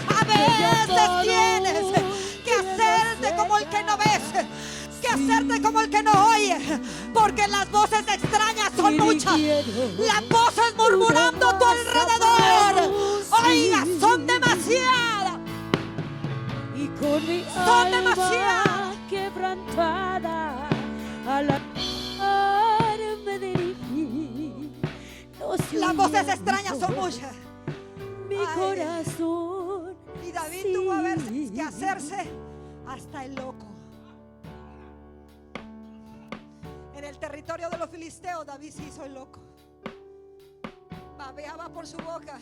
A veces tienes que hacerte como el que no ves, que hacerte como el que no oye, porque las voces extrañas son muchas, las voces murmurando a tu alrededor, oiga, son demasiadas. Y con mi Son alma demasiadas. quebrantada a la mar me dirigí. No se Las voces oía extrañas son mi voz, muchas. mi Ay. corazón. Y David sí. tuvo a veces que hacerse hasta el loco. En el territorio de los filisteos, David se hizo el loco. Babeaba por su boca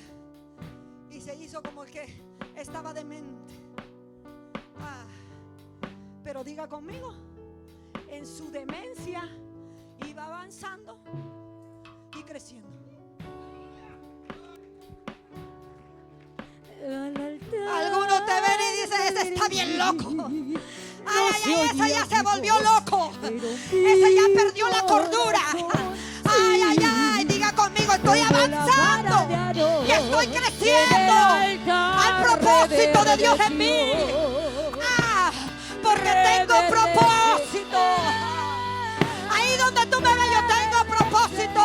y se hizo como el que estaba demente. Ah, pero diga conmigo, en su demencia iba avanzando y creciendo. Algunos te ven y dicen: ese está bien loco. Ay, ese ya se volvió loco. Ese ya perdió la cordura. Ay, diga conmigo: estoy avanzando y estoy creciendo al propósito de Dios en mí. Ah, porque tengo propósito. Ahí donde tú me ves, yo tengo propósito.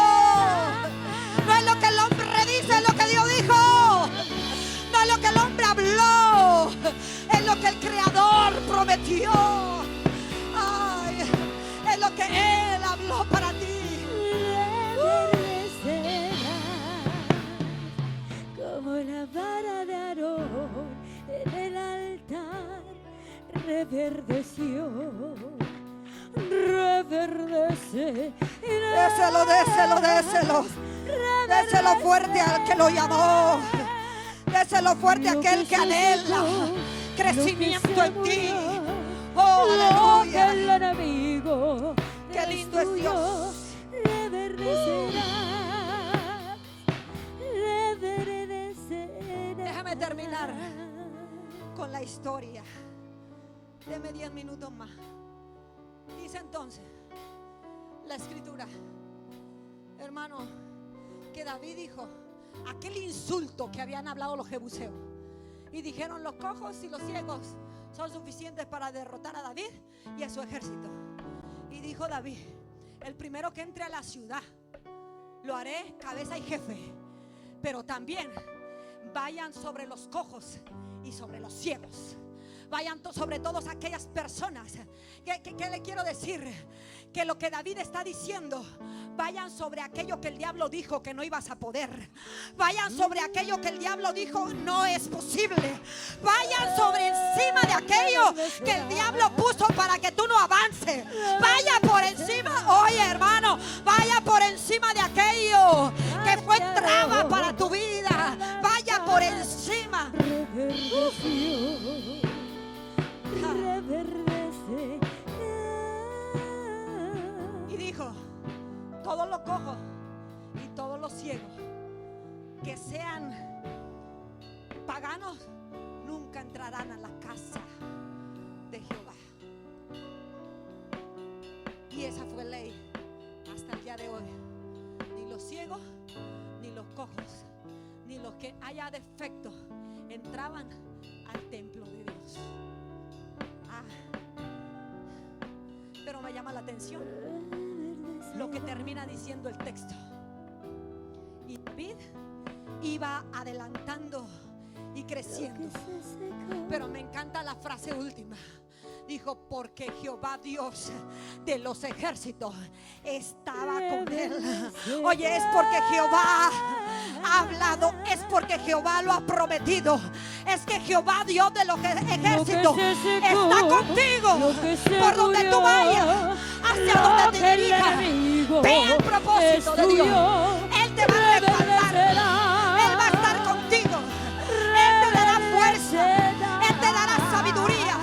No es lo que el hombre dice, es lo que Dios dijo. No es lo que el hombre habló, es lo que el Creador prometió. Ay, es lo que Él habló para ti. Como la vara de Aarón en el altar reverdeció, reverdece. Déselo. Déselo fuerte al que lo llamó. Déselo fuerte a aquel que anhela crecimiento en ti. Oh, aleluya. El enemigo Qué lindo es Dios. reverdecerá. Déjame terminar con la historia. Deme 10 minutos más. Dice entonces la escritura, hermano, que David dijo aquel insulto que habían hablado los jebuseos. Y dijeron: los cojos y los ciegos son suficientes para derrotar a David y a su ejército. Y dijo David: el primero que entre a la ciudad lo haré cabeza y jefe, pero también vayan sobre los cojos y sobre los ciegos. Vayan sobre todas aquellas personas que le quiero decir que lo que David está diciendo, vayan sobre aquello que el diablo dijo que no ibas a poder. Vayan sobre aquello que el diablo dijo no es posible. Vayan sobre encima de aquello que el diablo puso para que tú no avances. Vaya por encima, oye hermano, vaya por encima de aquello que fue traba para tu vida. Vaya por encima. Y dijo: todos los cojos y todos los ciegos que sean paganos nunca entrarán a la casa de Jehová. Y esa fue ley hasta el día de hoy. Ni los ciegos, ni los cojos, ni los que haya defecto entraban al templo de Dios. Pero me llama la atención lo que termina diciendo el texto. Y David iba adelantando y creciendo. Pero me encanta la frase última. Dijo, porque Jehová Dios de los ejércitos estaba con él. Oye, es porque Jehová ha hablado, es porque Jehová lo ha prometido. Es que Jehová Dios de los ejércitos está contigo. Por donde tú vayas, hacia donde te dirijas, ve el propósito de Dios. Él te va a respaldar, Él va a estar contigo. Él te dará fuerza, Él te dará sabiduría,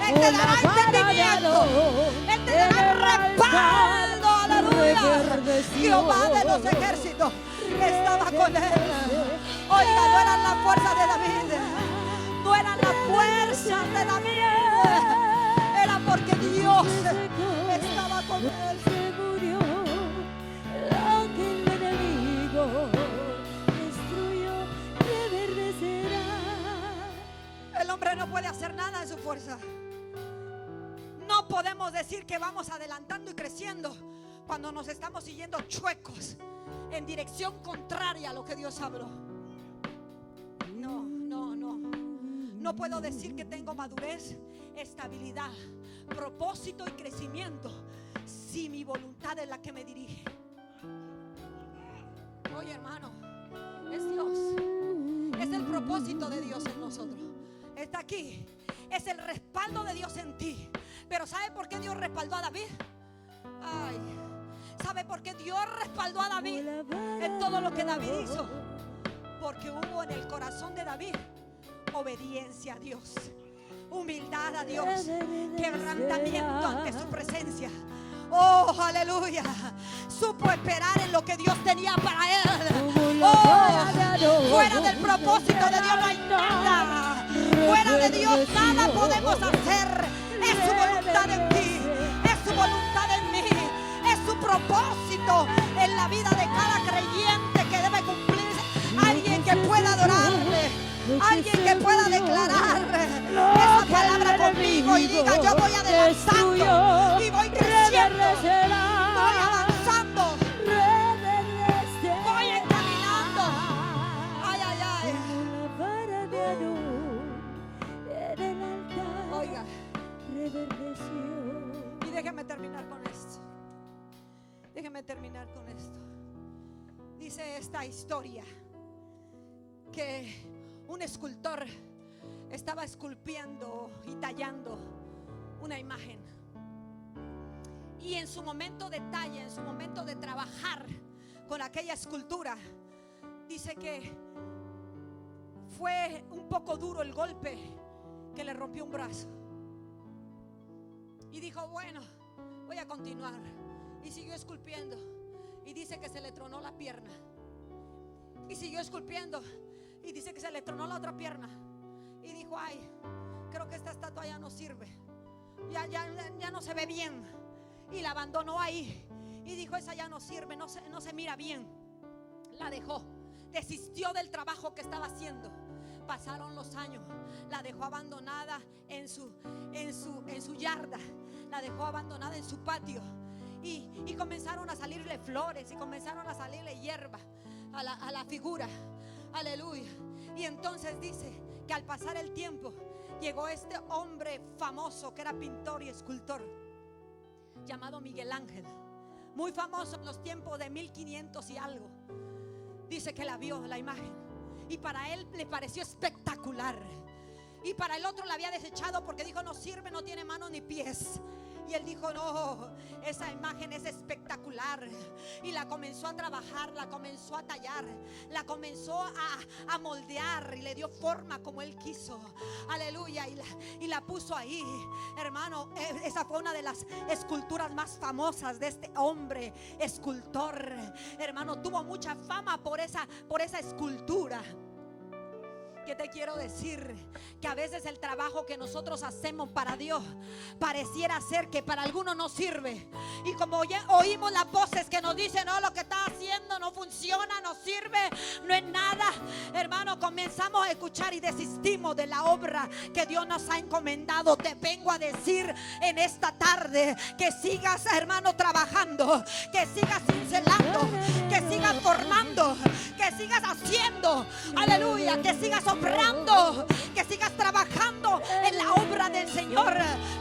Él te dará entendimiento, Él te dará respaldo. Aleluya. Jehová de los ejércitos estaba con él. Oiga, no eran las fuerzas de David, no eran las fuerzas de David, era porque Dios estaba con él. Se murió, aunque el enemigo destruyó, reverdecerá. El hombre no puede hacer nada en su fuerza. No podemos decir que vamos adelantando y creciendo cuando nos estamos siguiendo chuecos en dirección contraria a lo que Dios habló. No puedo decir que tengo madurez, estabilidad, propósito y crecimiento si mi voluntad es la que me dirige. Oye, hermano, es Dios, es el propósito de Dios en nosotros. Está aquí, es el respaldo de Dios en ti. Pero ¿sabe por qué Dios respaldó a David? Ay, ¿sabe por qué Dios respaldó a David en todo lo que David hizo? Porque hubo en el corazón de David obediencia a Dios, humildad a Dios, quebrantamiento ante su presencia. Oh, aleluya. Supo esperar en lo que Dios tenía para él. Oh, fuera del propósito de Dios no hay nada. Fuera de Dios nada podemos hacer. Es su voluntad en ti, es su voluntad en mí, es su propósito en la vida de cada creyente que debe cumplirse. Alguien que pueda adorarle, alguien que pueda declarar esa palabra conmigo y diga: yo voy adelantando y voy creciendo, voy avanzando, voy encaminando. Ay, ay, ay. Oiga, y déjeme terminar con esto. Déjeme terminar con esto. Dice esta historia que un escultor estaba esculpiendo y tallando una imagen. Y en su momento de talla, en su momento de trabajar con aquella escultura, dice que fue un poco duro el golpe que le rompió un brazo. Y dijo: bueno, voy a continuar. Y siguió esculpiendo. Y dice que se le tronó la pierna. Y siguió esculpiendo. Y dice que se le tronó la otra pierna. Y dijo: ay, creo que esta estatua ya no sirve. Ya no se ve bien. Y la abandonó ahí. Y dijo: esa ya no sirve, no se mira bien. La dejó. Desistió del trabajo que estaba haciendo. Pasaron los años. La dejó abandonada en su yarda. La dejó abandonada en su patio. Y comenzaron a salirle flores. Y comenzaron a salirle hierba a la figura. Aleluya. Y entonces dice que al pasar el tiempo llegó este hombre famoso que era pintor y escultor, llamado Miguel Ángel, muy famoso en los tiempos de 1500 y algo. Dice que la vio, la imagen, y para él le pareció espectacular. Y para el otro la había desechado porque dijo: no sirve, no tiene manos ni pies. Y él dijo: no, esa imagen es espectacular. Y la comenzó a trabajar, la comenzó a tallar, la comenzó a moldear y le dio forma como él quiso. Aleluya. Y la puso ahí. Hermano, esa fue una de las esculturas más famosas de este hombre escultor. Hermano, tuvo mucha fama por esa escultura. ¿Qué te quiero decir? Que a veces el trabajo que nosotros hacemos para Dios pareciera ser que para algunos no sirve. Y como ya oímos las voces que nos dicen: no, lo que estás haciendo no funciona, no sirve, no es nada. Hermano, comenzamos a escuchar y desistimos de la obra que Dios nos ha encomendado. Te vengo a decir en esta tarde que sigas, hermano, trabajando, que sigas cincelando, que sigas formando, que sigas haciendo, aleluya, que sigas obrando, que sigas trabajando en la obra del Señor.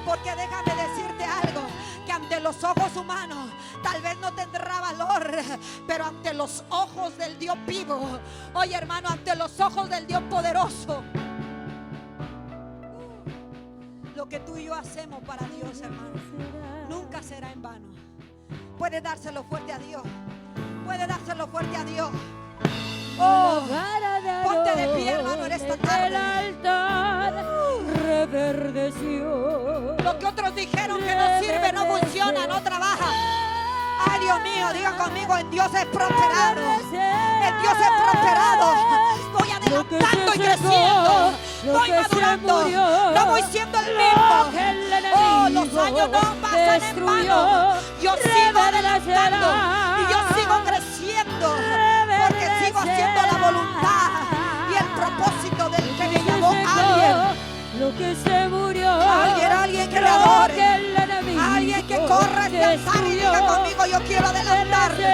Porque déjame decirte algo, que ante los ojos humanos tal vez no tendrá valor, pero ante los ojos del Dios vivo, oye hermano, ante los ojos del Dios poderoso, lo que tú y yo hacemos para Dios, hermano, nunca será en vano. Puede dárselo fuerte a Dios. Puede dárselo fuerte a Dios. Oh, ponte de pie, hermano, en esta tarde. El altar reverdeció. Lo que otros dijeron que no sirve, no funciona, no trabaja. Ay, Dios mío, diga conmigo, en Dios es prosperado. En Dios es prosperado. Voy adelantando y creciendo. Voy madurando. No voy siendo el mismo. Oh, los años no pasan en vano. Yo sigo adelantando y yo sigo creciendo, porque sigo haciendo la voluntad y el propósito del que me llamó. Alguien, Lo que se murió, alguien que le adore, alguien que corra este altar y diga conmigo, yo quiero adelantarle,